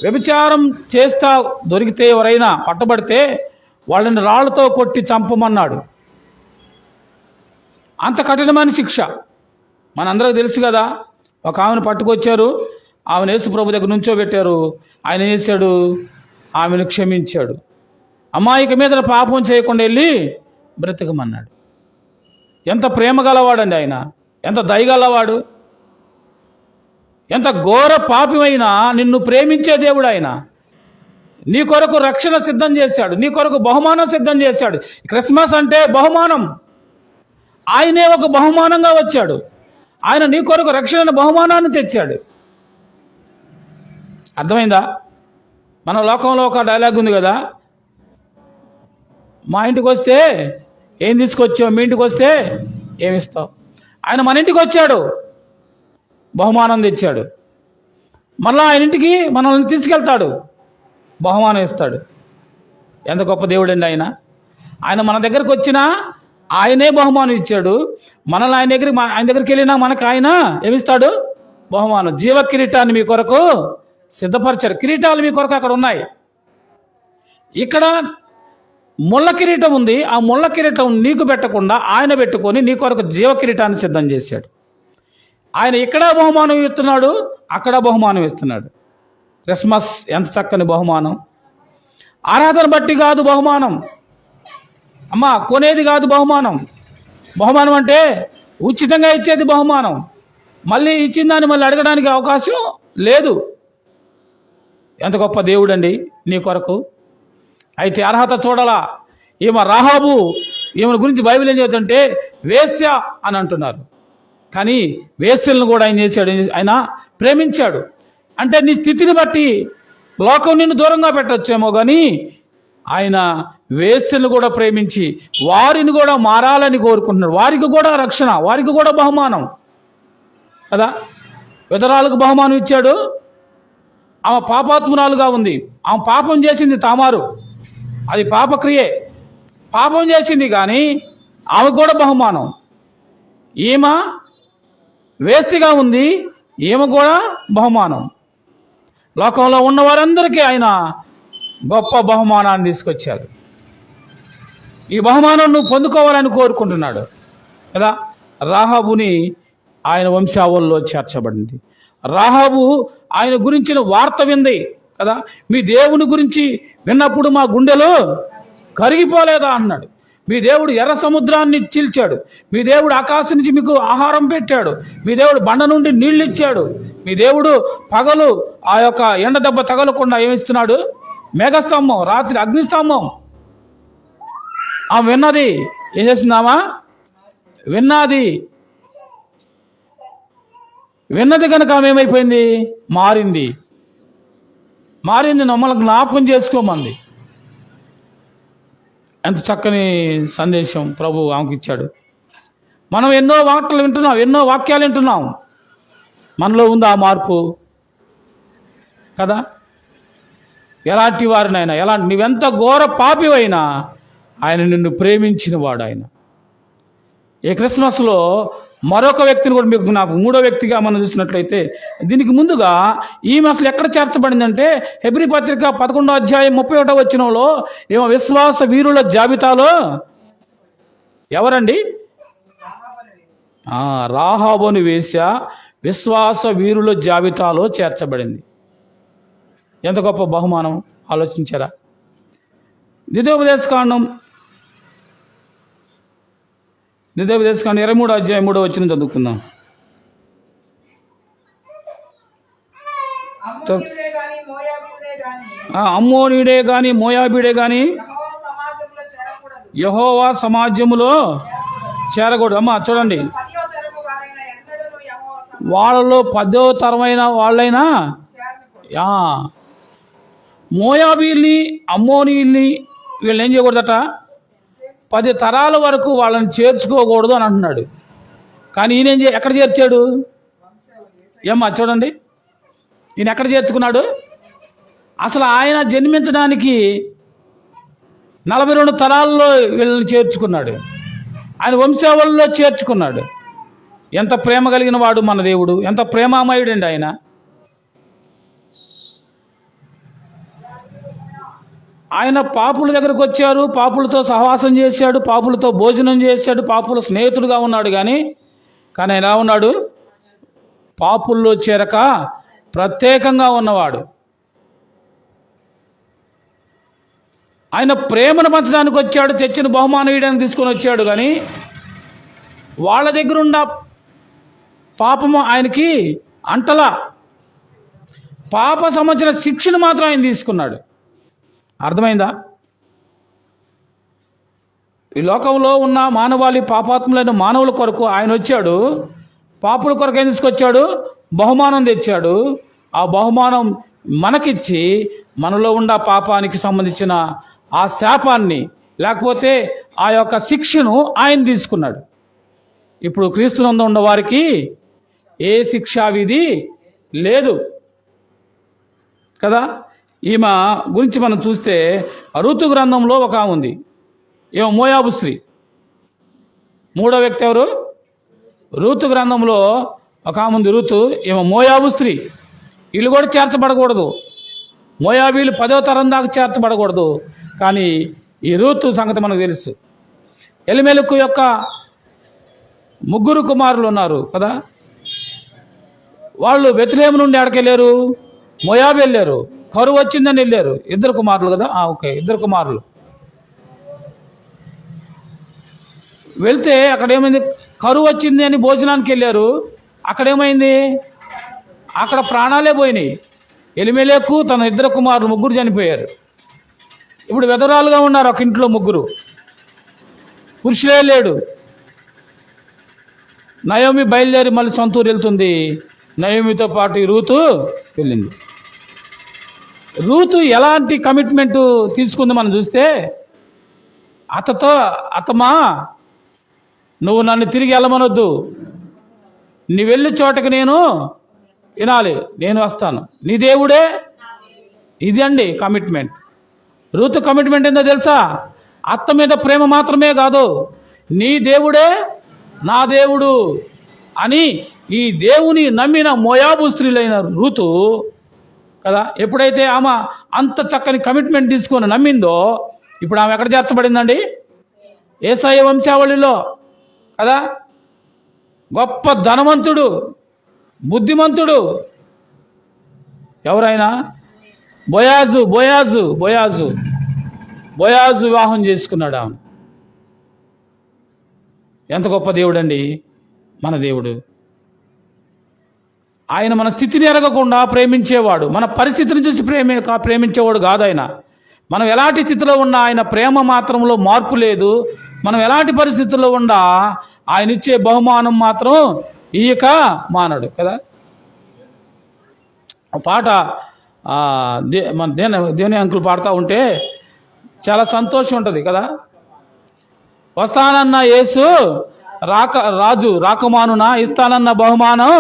[SPEAKER 1] వ్యభిచారం చేస్తా దొరికితే ఎవరైనా పట్టబడితే వాళ్ళని రాళ్లతో కొట్టి చంపమన్నాడు. అంత కఠినమైన శిక్ష మనందరికీ తెలుసు కదా. ఒక ఆమెను పట్టుకొచ్చారు, ఆమెను యేసు ప్రభు దగ్గర నుంచోబెట్టారు. ఆయన ఏం చేశాడు? ఆమెను క్షమించాడు. అమ్మాయిక మీద పాపం చేయకుండా వెళ్ళి బ్రతకమన్నాడు. ఎంత ప్రేమ గలవాడండి ఆయన, ఎంత దయగలవాడు. ఎంత ఘోర పాపిమైనా నిన్ను ప్రేమించే దేవుడు ఆయన. నీ కొరకు రక్షణ సిద్ధం చేశాడు, నీ కొరకు బహుమానం సిద్ధం చేశాడు. క్రిస్మస్ అంటే బహుమానం. ఆయనే ఒక బహుమానంగా వచ్చాడు. ఆయన నీ కొరకు రక్షణ బహుమానాన్ని తెచ్చాడు. అర్థమైందా? మన లోకంలో ఒక డైలాగ్ ఉంది కదా, మా ఇంటికి వస్తే ఏం తీసుకొచ్చావు, మీ ఇంటికి వస్తే ఏమిస్తావు. ఆయన మన ఇంటికి వచ్చాడు, బహుమానం తెచ్చాడు. మళ్ళా ఆయన ఇంటికి మనల్ని తీసుకెళ్తాడు, బహుమానం ఇస్తాడు. ఎంత గొప్ప దేవుడండి ఆయన. ఆయన మన దగ్గరకు వచ్చినా ఆయనే బహుమానం ఇచ్చాడు. మనల్ని ఆయన దగ్గరికి వెళ్ళినా మనకు ఆయన ఏమిస్తాడు? బహుమానం. జీవ కిరీటాన్ని మీ కొరకు సిద్ధపరిచారు. కిరీటాలు మీ కొరకు అక్కడ ఉన్నాయి. ఇక్కడ ముళ్ళ కిరీటం ఉంది. ఆ ముళ్ళ కిరీటం నీకు పెట్టకుండా ఆయన పెట్టుకొని నీ కొరకు జీవ కిరీటాన్ని సిద్ధం చేశాడు. ఆయన ఇక్కడ బహుమానం ఇస్తున్నాడు, అక్కడ బహుమానం ఇస్తున్నాడు. క్రిస్మస్ ఎంత చక్కని బహుమానం. ఆరాధన బట్టి కాదు బహుమానం, అమ్మా కొనేది కాదు బహుమానం. బహుమానం అంటే ఉచితంగా ఇచ్చేది బహుమానం. మళ్ళీ ఇచ్చిన దాన్ని మళ్ళీ అడగడానికి అవకాశం లేదు. ఎంత గొప్ప దేవుడండి నీ కొరకు. అయితే అర్హత చూడాలా. ఈమె రాహాబు, ఈమె గురించి బైబిల్ ఏం చెబుతుంటే వేశ్య అని అంటున్నారు. కానీ వేశ్యలను కూడా ఆయన చేశాడు, ఆయన ప్రేమించాడు. అంటే నీ స్థితిని బట్టి లోకం నిన్ను దూరంగా పెట్టొచ్చేమో, కానీ ఆయన వేశ్యలను కూడా ప్రేమించి వారిని కూడా మారాలని కోరుకుంటున్నాడు. వారికి కూడా రక్షణ, వారికి కూడా బహుమానం కదా. విధరాలకు బహుమానం ఇచ్చాడు. ఆమె పాపాత్మురాలుగా ఉంది. ఆమె పాపం చేసింది తామారు, అది పాపక్రియే, పాపం చేసింది. కానీ ఆమెకు కూడా బహుమానం. ఈమె వేశ్యగా ఉంది, ఈమె కూడా బహుమానం. లోకంలో ఉన్న వారందరికీ ఆయన గొప్ప బహుమానాన్ని తీసుకొచ్చాడు. ఈ బహుమానం నువ్వు పొందుకోవాలని కోరుకుంటున్నాడు కదా. రాహాబుని ఆయన వంశావళిలో చేర్చబడింది. రాహాబు ఆయన గురించిన వార్త వింది కదా. మీ దేవుని గురించి విన్నప్పుడు మా గుండెలో కరిగిపోలేదా అన్నాడు. మీ దేవుడు ఎర్ర సముద్రాన్ని చీల్చాడు, మీ దేవుడు ఆకాశం నుంచి మీకు ఆహారం పెట్టాడు, మీ దేవుడు బండ నుండి నీళ్ళు ఇచ్చాడు, మీ దేవుడు పగలు ఆ యొక్క ఎండ దెబ్బ తగలకుండా ఏమిస్తున్నాడు? మేఘస్తంభం, రాత్రి అగ్నిస్తంభం. ఆమె విన్నది ఏం చేసిందామా? విన్నది కనుక ఆమె ఏమైపోయింది? మారింది. మమ్మల్ని జ్ఞాపకం చేసుకోమంది. ఎంత చక్కని సందేశం ప్రభు ఆమెకు ఇచ్చాడు. మనం ఎన్నో మాటలు వింటున్నాం, ఎన్నో వాక్యాలు వింటున్నాం. మనలో ఉంది ఆ మార్పు కదా. ఎలాంటి వారినైనా, నువ్వెంత ఘోర పాపివైనా ఆయన నిన్ను ప్రేమించిన వాడు ఆయన. ఈ క్రిస్మస్లో మరొక వ్యక్తిని కూడా మీకు నాకు మూడో వ్యక్తిగా మనం చూసినట్లయితే, దీనికి ముందుగా ఈమె అసలు ఎక్కడ చేర్చబడిందంటే హెబ్రీ పత్రిక 11వ అధ్యాయం 31వ వచనంలో ఏమో విశ్వాస వీరుల జాబితాలో ఎవరండి? రాహాబుని వేశ్య విశ్వాస వీరుల జాబితాలో చేర్చబడింది. ఎంత గొప్ప బహుమానం ఆలోచించారా? ద్వితీయోపదేశకాండం 23వ అధ్యాయం 3వ వచనం చదువుకుందాం. అమ్మోనీయుడే గాని మోయాబీడే గాని యెహోవా సమాజములో చేరకూడదు. అమ్మా చూడండి, వాళ్ళలో 10వ తరమైన వాళ్ళైనా మోయాబీల్ని అమ్మోనీయుల్ని వీళ్ళని ఏం చేయకూడదట? 10 తరాల వరకు వాళ్ళని చేర్చుకోకూడదు అని అంటున్నాడు. కానీ ఈయన ఎక్కడ చేర్చాడు? ఏమ్మా చూడండి, ఈయన ఎక్కడ చేర్చుకున్నాడు? అసలు ఆయన జన్మించడానికి 42 తరాల్లో వీళ్ళని చేర్చుకున్నాడు. ఆయన వంశావళిలో చేర్చుకున్నాడు. ఎంత ప్రేమ కలిగిన వాడు మన దేవుడు, ఎంత ప్రేమామయుడండి ఆయన. ఆయన పాపుల దగ్గరకు వచ్చారు, పాపులతో సహవాసం చేశాడు, పాపులతో భోజనం చేశాడు, పాపుల స్నేహితుడుగా ఉన్నాడు. కానీ ఎలా ఉన్నాడు? పాపుల్లో చేరక ప్రత్యేకంగా ఉన్నవాడు. ఆయన ప్రేమను పంచడానికి వచ్చాడు, తెచ్చిన బహుమానం ఇవ్వడానికి తీసుకొని వచ్చాడు. కానీ వాళ్ళ దగ్గర ఉన్న పాపము ఆయనకి అంటలా. పాప సంబంధించిన శిక్షను మాత్రం ఆయన తీసుకున్నాడు. అర్థమైందా? ఈ లోకంలో ఉన్న మానవాళి పాపాత్ములైన మానవుల కొరకు ఆయన వచ్చాడు. పాపుల కొరకు ఏం తీసుకొచ్చాడు? బహుమానం తెచ్చాడు. ఆ బహుమానం మనకిచ్చి మనలో ఉన్న పాపానికి సంబంధించిన ఆ శాపాన్ని లేకపోతే ఆ యొక్క శిక్షను ఆయన తీసుకున్నాడు. ఇప్పుడు క్రీస్తునందు ఉన్న వారికి ఏ శిక్షా విధి లేదు కదా. ఈమె గురించి మనం చూస్తే ఋతు గ్రంథంలో ఒక ఆమె ఉంది. ఏమో మోయాబు స్త్రీ. మూడో వ్యక్తి ఎవరు? ఋతు గ్రంథంలో ఒక ఆమె ఉంది, ఋతు. ఏమో మోయాబు స్త్రీ. వీళ్ళు కూడా చేర్చబడకూడదు. మోయాబీలు 10వ తరం దాకా చేర్చబడకూడదు. కానీ ఈ ఋతు సంగతి మనకు తెలుసు. ఎలిమెలకు యొక్క 3 కుమారులు ఉన్నారు కదా. వాళ్ళు బెత్లెహేము నుండి ఎక్కడికెళ్ళారు? మోయాబు వెళ్ళారు. కరువు వచ్చిందని వెళ్ళారు. 2 కుమారులు కదా. ఓకే, 2 కుమారులు వెళ్తే అక్కడ ఏమైంది? కరువు వచ్చింది అని భోజనానికి వెళ్ళారు. అక్కడేమైంది? అక్కడ ప్రాణాలే పోయినాయి. ఎలిమెలకు తన 2 కుమారులు 3 చనిపోయారు. ఇప్పుడు వెధరాలుగా ఉన్నారు ఒక ఇంట్లో 3. పురుషులే లేడు. నయోమి బయలుదేరి మళ్ళీ సొంత ఊరు వెళ్తుంది. నయోమితో పాటు ఈ రూతు వెళ్ళింది. రూతు ఎలాంటి కమిట్మెంట్ తీసుకుంది మనం చూస్తే, అతమా నువ్వు నన్ను తిరిగి వెళ్ళమనొద్దు, నీ వెళ్ళే చోటకి నేను వినాలి, నేను వస్తాను, నీ దేవుడే. ఇది అండి కమిట్మెంట్. రూతు కమిట్మెంట్ ఏందో తెలుసా? అత్త మీద ప్రేమ మాత్రమే కాదు, నీ దేవుడే నా దేవుడు అని ఈ దేవుని నమ్మిన మోయాబు స్త్రీలైన రూతు కదా. ఎప్పుడైతే ఆమె అంత చక్కని కమిట్మెంట్ తీసుకొని నమ్మిందో, ఇప్పుడు ఆమె ఎక్కడ చేర్చబడిందండి? యేసయ్య వంశావళిలో కదా. గొప్ప ధనవంతుడు, బుద్ధిమంతుడు ఎవరైనా బోయాజు వివాహం చేసుకున్నాడు ఆమె. ఎంత గొప్ప దేవుడు అండి మన దేవుడు. ఆయన మన స్థితిని ఎరగకుండా ప్రేమించేవాడు, మన పరిస్థితిని చూసి ప్రేమించేవాడు కాదు ఆయన. మనం ఎలాంటి స్థితిలో ఉన్నా ఆయన ప్రేమ మాత్రంలో మార్పు లేదు. మనం ఎలాంటి పరిస్థితుల్లో ఉన్నా ఆయన ఇచ్చే బహుమానం మాత్రం ఈయక మానడు కదా. పాట మన దేవుని అంకులు పాడుతూ ఉంటే చాలా సంతోషం ఉంటుంది కదా. వస్తానన్న యేసు రాజు రాకమానునా, ఇస్తానన్న బహుమానం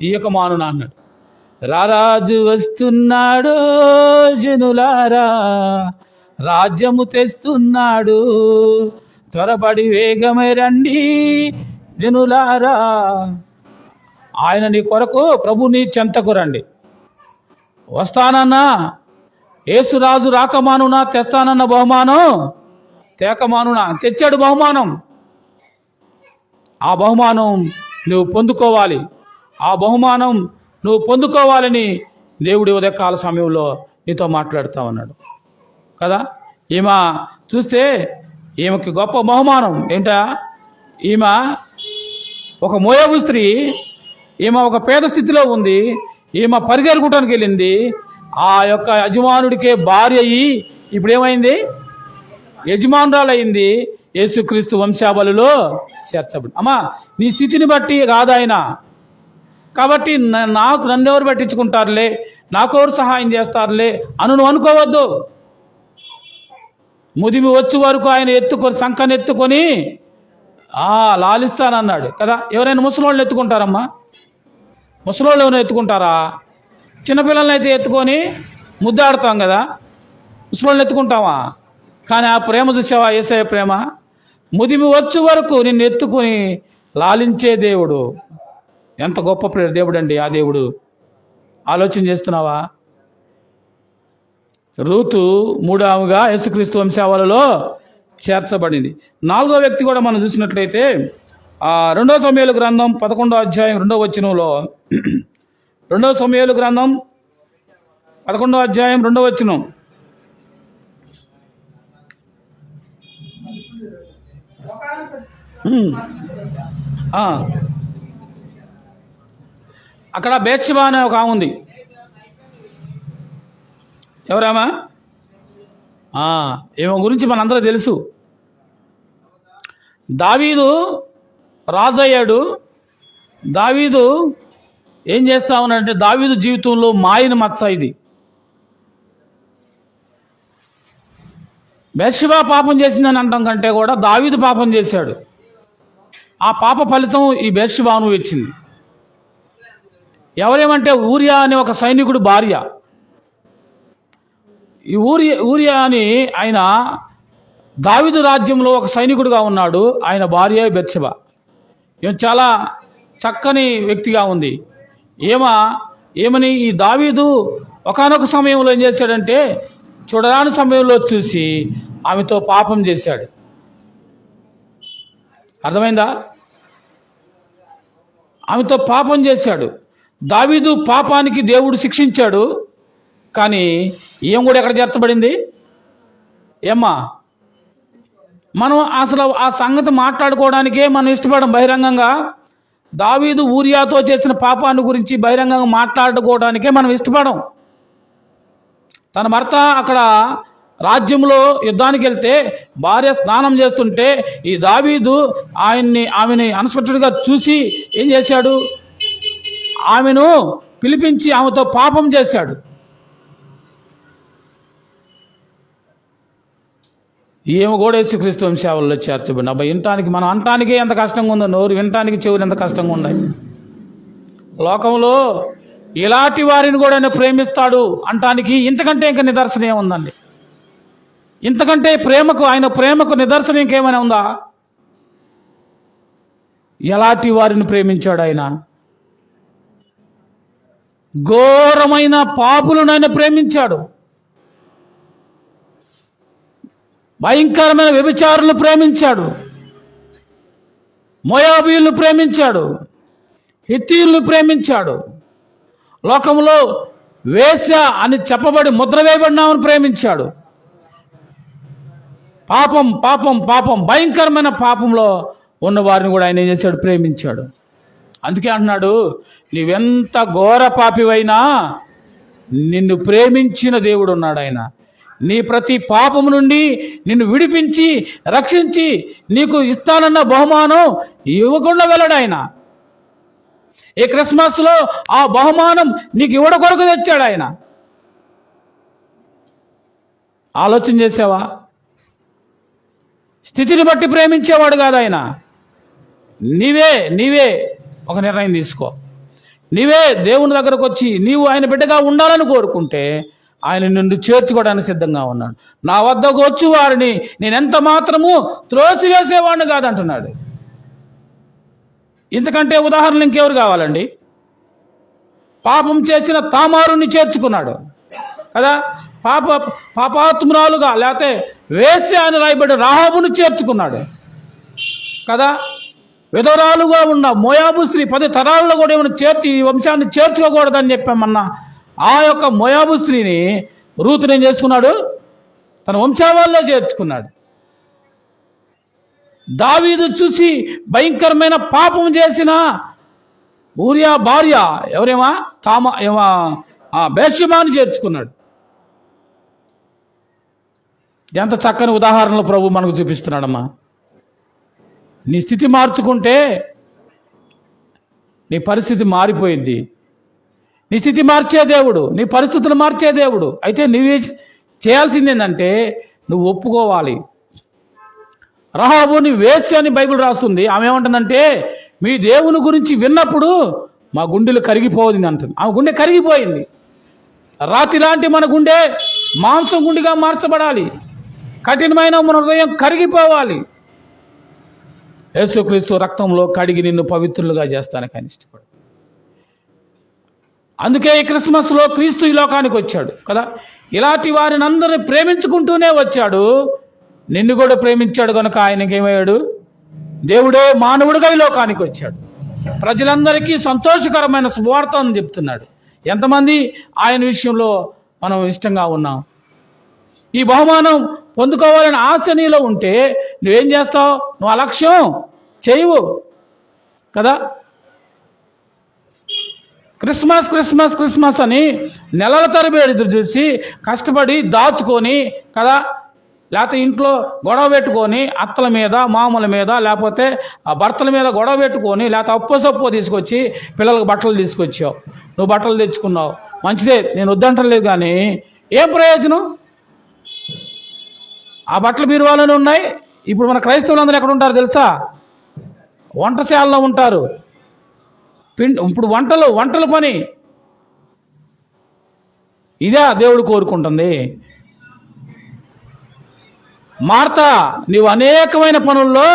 [SPEAKER 1] ఈయకమానునా అన్నాడు. రారాజు వస్తున్నాడు జనులారా, రాజ్యము తెస్తున్నాడు, త్వరపడి వేగమే రండి జనులారా. ఆయన నీ కొరకు ప్రభు నీ చెంతకు రండి. వస్తానన్నా యేసురాజు రాకమానునా, తెస్తానన్న బహుమానం తేకమానునా. తెచ్చాడు బహుమానం. ఆ బహుమానం నువ్వు పొందుకోవాలి. ఆ బహుమానం నువ్వు పొందుకోవాలని దేవుడి ఉదయకాల సమయంలో నీతో మాట్లాడుతూ ఉన్నాడు కదా. ఈమె చూస్తే ఈమెకి గొప్ప బహుమానం ఏంటా? ఈమె ఒక మోయాబు స్త్రీ. ఈమె ఒక పేద స్థితిలో ఉంది. ఈమె పరిగెరుగుటానికి వెళ్ళింది. ఆ యొక్క యజమానుడికే భార్య అయ్యి ఇప్పుడు ఏమైంది? యజమానురాలైంది. యేసుక్రీస్తు వంశావళిలో చేర్చబడి. అమ్మా నీ స్థితిని బట్టి కాదు ఆయన. కాబట్టి నన్ను ఎవరు పట్టించుకుంటారులే, నాకెవరు సహాయం చేస్తారులే అని నువ్వు అనుకోవద్దు. ముదిమి వచ్చే వరకు ఆయన సంకని ఎత్తుకొని లాలిస్తానన్నాడు కదా. ఎవరైనా ముసలోళ్ళు ఎత్తుకుంటారమ్మా? ముసలోళ్ళు ఎవరైనా ఎత్తుకుంటారా? చిన్నపిల్లల్ని అయితే ఎత్తుకొని ముద్దాడుతాం కదా. ముసలోళ్ళని ఎత్తుకుంటావా? కానీ ఆ ప్రేమ చూసావా? యేసయ్య ప్రేమ. ముదిమి వచ్చే వరకు నిన్ను ఎత్తుకొని లాలించే దేవుడు. ఎంత గొప్ప దేవుడు అండి ఆ దేవుడు. ఆలోచన చేస్తున్నావా? రూతు 3వగా యేసుక్రీస్తు వంశావళిలో చేర్చబడింది. 4వ వ్యక్తి కూడా మనం చూసినట్లయితే 2 సమూయేలు గ్రంథం 11వ అధ్యాయం 2వ వచనంలో, 2 సమూయేలు గ్రంథం 11వ అధ్యాయం 2వ వచనం, అక్కడ బేత్షెబా అనే ఒక ఆమె ఉంది. ఎవరామా? ఈమె గురించి మనందరూ తెలుసు. దావీదు రాజు అయ్యాడు. దావీదు ఏం చేస్తా ఉన్నాడంటే, దావీదు జీవితంలో మాయని మచ్చ ఇది. బెత్షెబా పాపం చేసిందని అంటాం కంటే కూడా దావీదు పాపం చేశాడు. ఆ పాప ఫలితం ఈ బెత్షెబా అనుభవించింది. ఎవరేమంటే ఊరియా అనే ఒక సైనికుడు భార్య. ఈ ఊరియా అని ఆయన దావీదు రాజ్యంలో ఒక సైనికుడిగా ఉన్నాడు. ఆయన భార్య బెత్షెబా. ఈమె చాలా చక్కని వ్యక్తిగా ఉంది. ఏమని ఈ దావీదు ఒకానొక సమయంలో ఏం చేశాడంటే, చూడరాని సమయంలో చూసి ఆమెతో పాపం చేశాడు. అర్థమైందా? ఆమెతో పాపం చేశాడు. దావీదు పాపానికి దేవుడు శిక్షించాడు. కానీ ఏం కూడా ఎక్కడ చేర్చబడింది? ఏమ్మా, మనం అసలు ఆ సంగతి మాట్లాడుకోవడానికే మనం ఇష్టపడం. బహిరంగంగా దావీదు ఊరియాతో చేసిన పాపాన్ని గురించి బహిరంగంగా మాట్లాడుకోవడానికే మనం ఇష్టపడం. తన భర్త అక్కడ రాజ్యంలో యుద్ధానికి వెళ్తే భార్య స్నానం చేస్తుంటే ఈ దావీదు ఆమెని అన్ఎక్స్పెక్టెడ్గా చూసి ఏం చేశాడు? ఆమెను పిలిపించి ఆమెతో పాపం చేశాడు. ఏమో కూడా యేసుక్రీస్తు వంశావళిలో చేర్చబడిన అబ్బాయి వినటానికి, మనం అనటానికే ఎంత కష్టంగా ఉందో, నోరు వినటానికి చెవులు ఎంత కష్టంగా ఉన్నాయి. లోకంలో ఇలాంటి వారిని కూడా ఆయన ప్రేమిస్తాడు అంటానికి ఇంతకంటే ఇంకా నిదర్శనం ఏముందండి? ఇంతకంటే ఆయన ప్రేమకు నిదర్శనం ఇంకేమైనా ఉందా? ఎలాంటి వారిని ప్రేమించాడు ఆయన? ఘోరమైన పాపులను ఆయన ప్రేమించాడు. భయంకరమైన వ్యభిచారులను ప్రేమించాడు. మోయాబీయులను ప్రేమించాడు. హిత్తీయులను ప్రేమించాడు. లోకంలో వేశ్య అని చెప్పబడి ముద్ర వేయబడినామని ప్రేమించాడు. పాపం పాపం పాపం భయంకరమైన పాపంలో ఉన్న వారిని కూడా ఆయన ఏం చేశాడు? ప్రేమించాడు. అందుకే అంటున్నాడు, నీవెంత ఘోర పాపివైనా నిన్ను ప్రేమించిన దేవుడు ఉన్నాడు. ఆయన నీ ప్రతి పాపము నుండి నిన్ను విడిపించి రక్షించి నీకు ఇస్తానన్న బహుమానం ఇవ్వకుండా వెళ్ళాడు ఆయన. ఈ క్రిస్మస్లో ఆ బహుమానం నీకు ఇవ్వడం కొరకు తెచ్చాడు ఆయన. ఆలోచన చేసావా? స్థితిని బట్టి ప్రేమించేవాడు కాదు ఆయన. నీవే ఒక నిర్ణయం తీసుకో. నీవే దేవుని దగ్గరకు వచ్చి నీవు ఆయన బిడ్డగా ఉండాలని కోరుకుంటే ఆయన నిన్ను చేర్చుకోవడానికి సిద్ధంగా ఉన్నాడు. నా వద్దకు వచ్చి వారిని నేనెంత మాత్రము త్రోసివేసేవాడిని కాదంటున్నాడు. ఇంతకంటే ఉదాహరణలు ఇంకెవరు కావాలండి? పాపం చేసిన తామారుని చేర్చుకున్నాడు కదా. పాపాత్మురాలుగా లేకపోతే వేశ్య అని రాయబడి రాహాబును చేర్చుకున్నాడు కదా. విధవరాలుగా ఉన్న మోయాబు స్త్రీ 10 తరాల్లో కూడా ఏమైనా ఈ వంశాన్ని చేర్చుకోకూడదని చెప్పామన్నా ఆ యొక్క మోయాబు స్త్రీని రూతుని ఏం చేసుకున్నాడు? తన వంశావళిలో చేర్చుకున్నాడు. దావీదు చూసి భయంకరమైన పాపం చేసిన ఊరియా భార్య ఎవరేమా బెత్షెబాను చేర్చుకున్నాడు. ఎంత చక్కని ఉదాహరణలు ప్రభు మనకు చూపిస్తున్నాడమ్మా. నీ స్థితి మార్చుకుంటే నీ పరిస్థితి మారిపోయింది. నీ స్థితి మార్చే దేవుడు, నీ పరిస్థితులు మార్చే దేవుడు. అయితే నువ్వే చేయాల్సింది ఏంటంటే నువ్వు ఒప్పుకోవాలి. రహాబుని వేశ్య అని బైబిల్ రాస్తుంది. ఆమె ఏమంటుందంటే, మీ దేవుని గురించి విన్నప్పుడు మా గుండెలు కరిగిపోయింది అంటుంది. ఆమె గుండె కరిగిపోయింది. రాతి లాంటి మన గుండె మాంసం గుండెగా మార్చబడాలి. కఠినమైన మన హృదయం కరిగిపోవాలి. యేసుక్రీస్తు రక్తంలో కడిగి నిన్ను పవిత్రులుగా చేస్తానికి ఆయన ఇష్టపడు. అందుకే ఈ క్రిస్మస్లో క్రీస్తు ఈ లోకానికి వచ్చాడు కదా. ఇలాంటి వారిని అందరిని ప్రేమించుకుంటూనే వచ్చాడు. నిన్ను కూడా ప్రేమించాడు కనుక ఆయనకేమయ్యాడు? దేవుడే మానవుడిగా ఈ లోకానికి వచ్చాడు. ప్రజలందరికీ సంతోషకరమైన శుభవార్తను చెప్తున్నాడు. ఎంతమంది ఆయన విషయంలో మనం ఇష్టంగా ఉన్నాం? ఈ బహుమానం పొందుకోవాలని ఆశ నీలో ఉంటే నువ్వేం చేస్తావు? నువ్వు అలక్ష్యం చేయవు కదా. క్రిస్మస్ క్రిస్మస్ క్రిస్మస్ అని నెలల తరబడి ఎదురు చూసి కష్టపడి దాచుకొని కదా, లేకపోతే ఇంట్లో గొడవ పెట్టుకొని అత్తల మీద మామూల మీద లేకపోతే ఆ భర్తల మీద గొడవ పెట్టుకొని లేకపోతే అప్పో సప్పో తీసుకొచ్చి పిల్లలకు బట్టలు తీసుకొచ్చావు. నువ్వు బట్టలు తెచ్చుకున్నావు, మంచిదే, నేను వద్దంటలేదు. కానీ ఏం ప్రయోజనం? ఆ బట్టలు బీరువాలోనే ఉన్నాయి. ఇప్పుడు మన క్రైస్తవులందరూ ఎక్కడ ఉంటారు తెలుసా? వంటశాలలో ఉంటారు. ఇప్పుడు వంటల పని ఇదే దేవుడు కోరుకుంటుంది. మార్తా, నీవు అనేకమైన పనుల్లో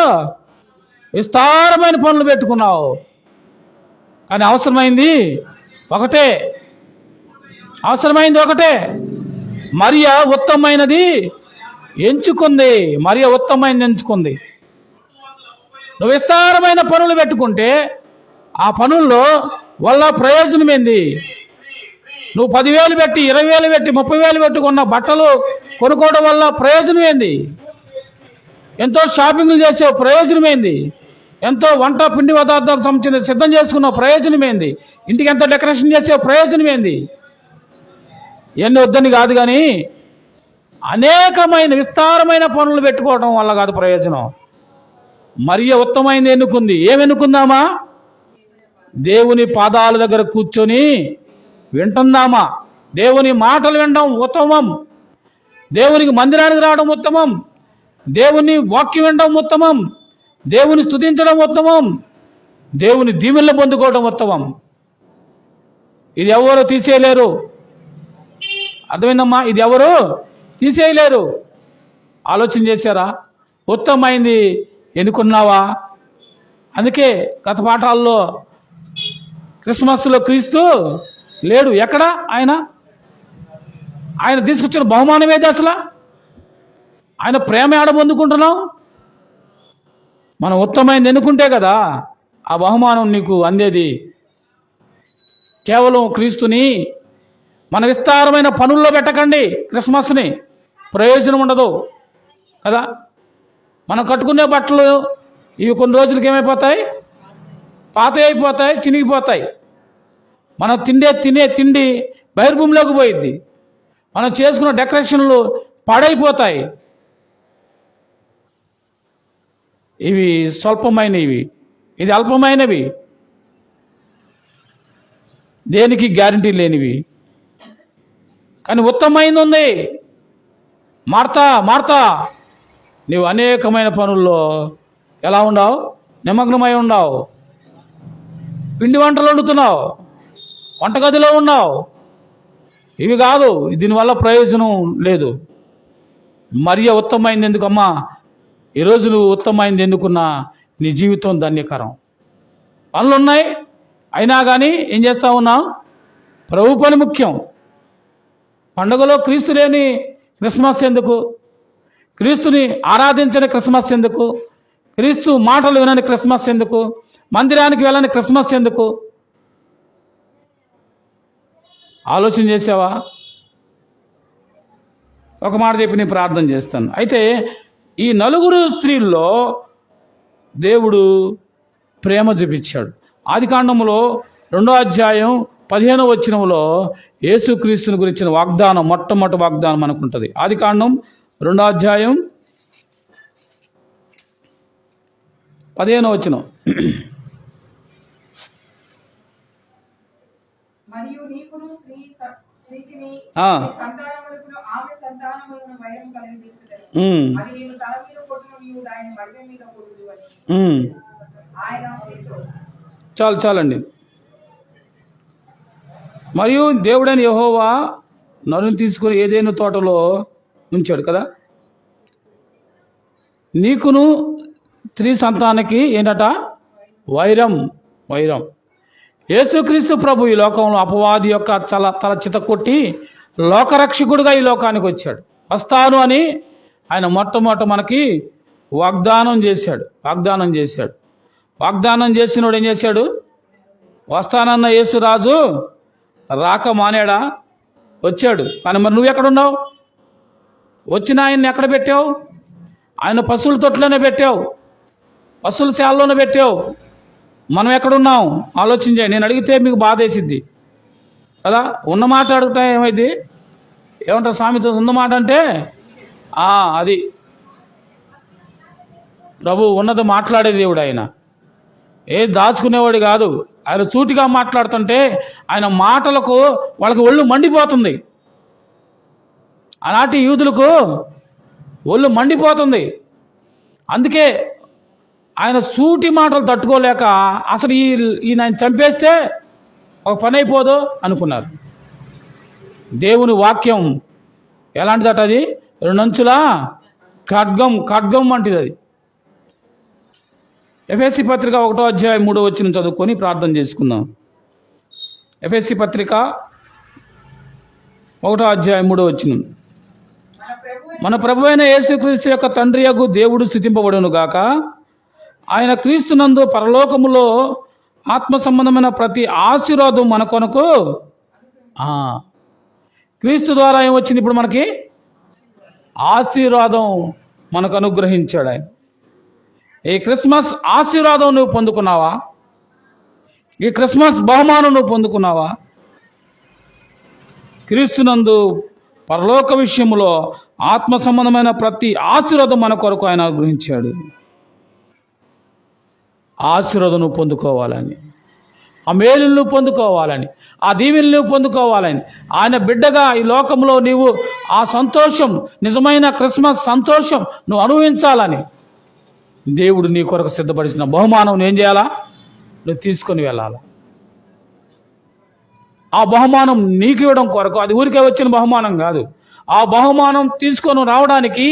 [SPEAKER 1] విస్తారమైన పనులు పెట్టుకున్నావు, కానీ అవసరమైంది ఒకటే. మరియా ఉత్తమమైనది ఎంచుకుంది. నువ్వు విస్తారమైన పనులు పెట్టుకుంటే ఆ పనుల్లో వల్ల ప్రయోజనం ఏంది? నువ్వు 10,000 పెట్టి 20,000 పెట్టి 30,000 పెట్టుకున్న బట్టలు కొనుక్కోవడం వల్ల ప్రయోజనం ఏంది? ఎంతో షాపింగ్లు చేసే ప్రయోజనం ఏంది? ఎంతో వంట పిండి పదార్థాలకు సంబంధించిన సిద్ధం చేసుకున్న ప్రయోజనం ఏంది? ఇంటికి ఎంతో డెకరేషన్ చేసే ప్రయోజనం ఏంది? ఇవన్నీ వద్దని కాదు, కానీ అనేకమైన విస్తారమైన పనులు పెట్టుకోవడం వల్ల కాదు ప్రయోజనం. మరియ ఉత్తమైంది ఎన్నుకుంది. ఏమెన్నుకుందామా? దేవుని పాదాల దగ్గర కూర్చొని వింటుందామా? దేవుని మాటలు వినడం ఉత్తమం. దేవునికి మందిరానికి రావడం ఉత్తమం. దేవుని వాక్యం వినడం ఉత్తమం. దేవుని స్తుతించడం ఉత్తమం. దేవుని దీవెనలు పొందుకోవడం ఉత్తమం. ఇది ఎవరు తీసేయలేరు. అర్థమైందమ్మా? ఇది ఎవరు తీసేయలేరు. ఆలోచన చేశారా? ఉత్తమమైంది ఎన్నుకున్నావా? అందుకే గత పాఠాల్లో క్రిస్మస్లో క్రీస్తు లేడు. ఎక్కడ ఆయన తీసుకొచ్చిన బహుమానం ఏది? అసలు ఆయన ప్రేమ ఆడ పొందుకుంటున్నాం. మనం ఉత్తమైంది ఎన్నుకుంటే కదా ఆ బహుమానం నీకు అందేది. కేవలం క్రీస్తుని మన విస్తారమైన పనుల్లో పెట్టకండి. క్రిస్మస్ని ప్రయోజనం ఉండదు కదా. మనం కట్టుకునే బట్టలు ఇవి కొన్ని రోజులకి ఏమైపోతాయి? పాత అయిపోతాయి, చినిగిపోతాయి. మనం తినే తిండి బహిర్భూమిలోకి పోయిద్ది. మనం చేసుకున్న డెకరేషన్లు పాడైపోతాయి. ఇవి స్వల్పమైనవి, ఇది అల్పమైనవి, దేనికి గ్యారంటీ లేనివి. కానీ ఉత్తమమైనది ఉంది. మార్తా, నీవు అనేకమైన పనుల్లో ఎలా ఉన్నావు? నిమగ్నమై ఉన్నావు. పిండి వంటలు వండుతున్నావు, వంటగదిలో ఉన్నావు. ఇవి కాదు, దీనివల్ల ప్రయోజనం లేదు. మరియ ఉత్తమమైంది ఎందుకమ్మా? ఈరోజు నువ్వు ఉత్తమమైంది ఎందుకున్నా నీ జీవితం ధన్యకరం. పనులున్నాయి, అయినా కానీ ఏం చేస్తూ ఉన్నావు? ప్రభు పని ముఖ్యం. పండుగలో క్రీస్తు లేని క్రిస్మస్ ఎందుకు? క్రీస్తుని ఆరాధించని క్రిస్మస్ ఎందుకు? క్రీస్తు మాటలు వినని క్రిస్మస్ ఎందుకు? మందిరానికి వెళ్ళని క్రిస్మస్ ఎందుకు? ఆలోచన చేసావా? ఒక మాట చెప్పి నేను ప్రార్థన చేస్తాను. అయితే ఈ 4 స్త్రీల్లో దేవుడు ప్రేమ చూపించాడు. ఆదికాండములో 2వ అధ్యాయం 15వ వచనంలో యేసుక్రీస్తుని గురించిన వాగ్దానం, మొట్టమొదటి వాగ్దానం మనకు ఉంటుంది. ఆదికాండం 2వ అధ్యాయం 15వ వచనం.
[SPEAKER 2] మరియు నీకును స్త్రీకిని సంతానమునకును ఆమె సంతానములను వైరం కలిగించుటకు అది నీవు తల మీద కొట్టును, నీవు దాని మడిమ మీద కొట్టుదు అని ఆయన స్త్రీతో.
[SPEAKER 1] చాలండి. మరియు దేవుడైన యెహోవా నరుని తీసుకుని ఏదైనా తోటలో ఉంచాడు కదా. నీకును స్త్రీ సంతానానికి ఏంటట? వైరం. యేసుక్రీస్తు ప్రభు ఈ లోకంలో అపవాది యొక్క తల చిత కొట్టి లోకరక్షకుడుగా ఈ లోకానికి వచ్చాడు. వస్తాను అని ఆయన మొట్టమొదట మనకి వాగ్దానం చేశాడు. వాగ్దానం చేసినోడు ఏం చేశాడు? వస్తానన్న యేసురాజు రాక మానేడా? వచ్చాడు. కానీ మరి నువ్వు ఎక్కడున్నావు? వచ్చిన ఆయన్ని ఎక్కడ పెట్టావు? ఆయన పశువుల తొట్లోనే పెట్టావు, పశువుల శాలలోనే పెట్టావు. మనం ఎక్కడున్నాం ఆలోచించండి. నేను అడిగితే మీకు బాధ వేసిద్ది. కదా. ఉన్న మాట అడుగుతా ఏమైంది, ఏమంటారు సామెత, ఉన్న మాట అంటే అది ప్రభు ఉన్నది మాట్లాడే దేవుడు. ఆయన దాచుకునేవాడు కాదు. ఆయన సూటిగా మాట్లాడుతుంటే ఆయన మాటలకు వాళ్ళకి ఒళ్ళు మండిపోతుంది. ఆనాటి యూదులకు ఒళ్ళు మండిపోతుంది. అందుకే ఆయన సూటి మాటలు తట్టుకోలేక అసలు ఈయన చంపేస్తే ఒక పని అయిపోదు అనుకున్నారు. దేవుని వాక్యం ఎలాంటిదట, అది రెండంచుల ఖడ్గం వంటిది. అది ఎఫెసీ పత్రిక 1వ అధ్యాయం 3వ వచనం చదువుకొని ప్రార్థన చేసుకుందాం. ఎఫెసీ పత్రిక 1వ అధ్యాయం 3వ వచనం. మన ప్రభువైన యేసుక్రీస్తు యొక్క తండ్రి యగు దేవుడు స్తుతింపబడును గాక. ఆయన క్రీస్తునందు పరలోకములో ఆత్మ సంబంధమైన ప్రతి ఆశీర్వాదం మన కొరకు క్రీస్తు ద్వారా ఏమొచ్చింది, ఇప్పుడు మనకి ఆశీర్వాదం మనకు అనుగ్రహించాడు ఆయన. ఈ క్రిస్మస్ ఆశీర్వాదం నువ్వు పొందుకున్నావా? ఈ క్రిస్మస్ బహుమానం నువ్వు పొందుకున్నావా? క్రీస్తునందు పరలోక విషయంలో ఆత్మ సంబంధమైన ప్రతి ఆశీర్వాదం మన కొరకు ఆయన అనుగ్రహించాడు. ఆశీర్వాదం నువ్వు పొందుకోవాలని, ఆ మేలును నువ్వు పొందుకోవాలని, ఆ దీవెనలు నువ్వు పొందుకోవాలని, ఆయన బిడ్డగా ఈ లోకంలో నీవు ఆ సంతోషం, నిజమైన క్రిస్మస్ సంతోషం నువ్వు అనుభవించాలని దేవుడు నీ కొరకు సిద్ధపరిచిన బహుమానం నువ్వు ఏం చేయాలా? నువ్వు తీసుకొని వెళ్ళాలా. ఆ బహుమానం నీకు ఇవ్వడం కొరకు, అది ఊరికే వచ్చిన బహుమానం కాదు. ఆ బహుమానం తీసుకొని రావడానికి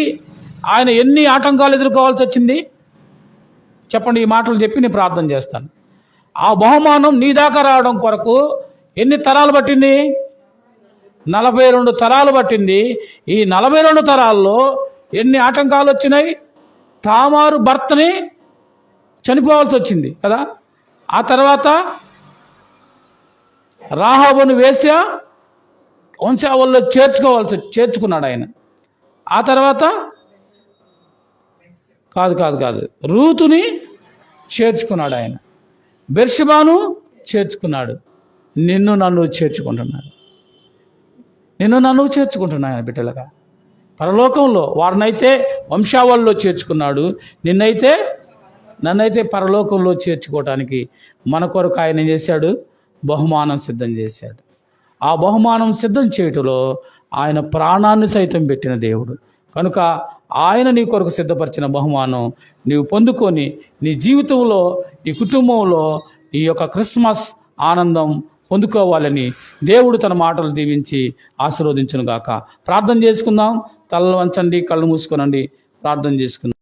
[SPEAKER 1] ఆయన ఎన్ని ఆటంకాలు ఎదుర్కోవాల్సి వచ్చింది చెప్పండి. ఈ మాటలు చెప్పి నేను ప్రార్థన చేస్తాను. ఆ బహుమానం నీ దాకా రావడం కొరకు ఎన్ని తరాలు పట్టింది? 42 తరాలు పట్టింది. ఈ 42 తరాల్లో ఎన్ని ఆటంకాలు వచ్చినాయి? తామారు భర్తని చనిపోవాల్సి వచ్చింది కదా. ఆ తర్వాత రాహాబును వేశ్య వంశావళిలో చేర్చుకున్నాడు ఆయన. ఆ తర్వాత కాదు రూతుని చేర్చుకున్నాడు ఆయన. బెర్షెబాను చేర్చుకున్నాడు. నిన్ను నన్ను చేర్చుకుంటున్నాడు ఆయన బిడ్డలుగా. పరలోకంలో వారినైతే వంశావళిలో చేర్చుకున్నాడు. నన్నైతే పరలోకంలో చేర్చుకోవటానికి మన కొరకు ఆయన ఏం చేశాడు? బహుమానం సిద్ధం చేశాడు. ఆ బహుమానం సిద్ధం చేయటంలో ఆయన ప్రాణాన్ని సైతం పెట్టిన దేవుడు కనుక ఆయన నీ కొరకు సిద్ధపరిచిన బహుమానం నీవు పొందుకొని నీ జీవితంలో, నీ కుటుంబంలో ఈ యొక్క క్రిస్మస్ ఆనందం పొందుకోవాలని దేవుడు తన మాటలు దీవించి ఆశీర్వదించును గాక. ప్రార్థన చేసుకుందాం. తలలు వంచండి, కళ్ళు మూసుకోనండి, ప్రార్థన చేసుకుందాం.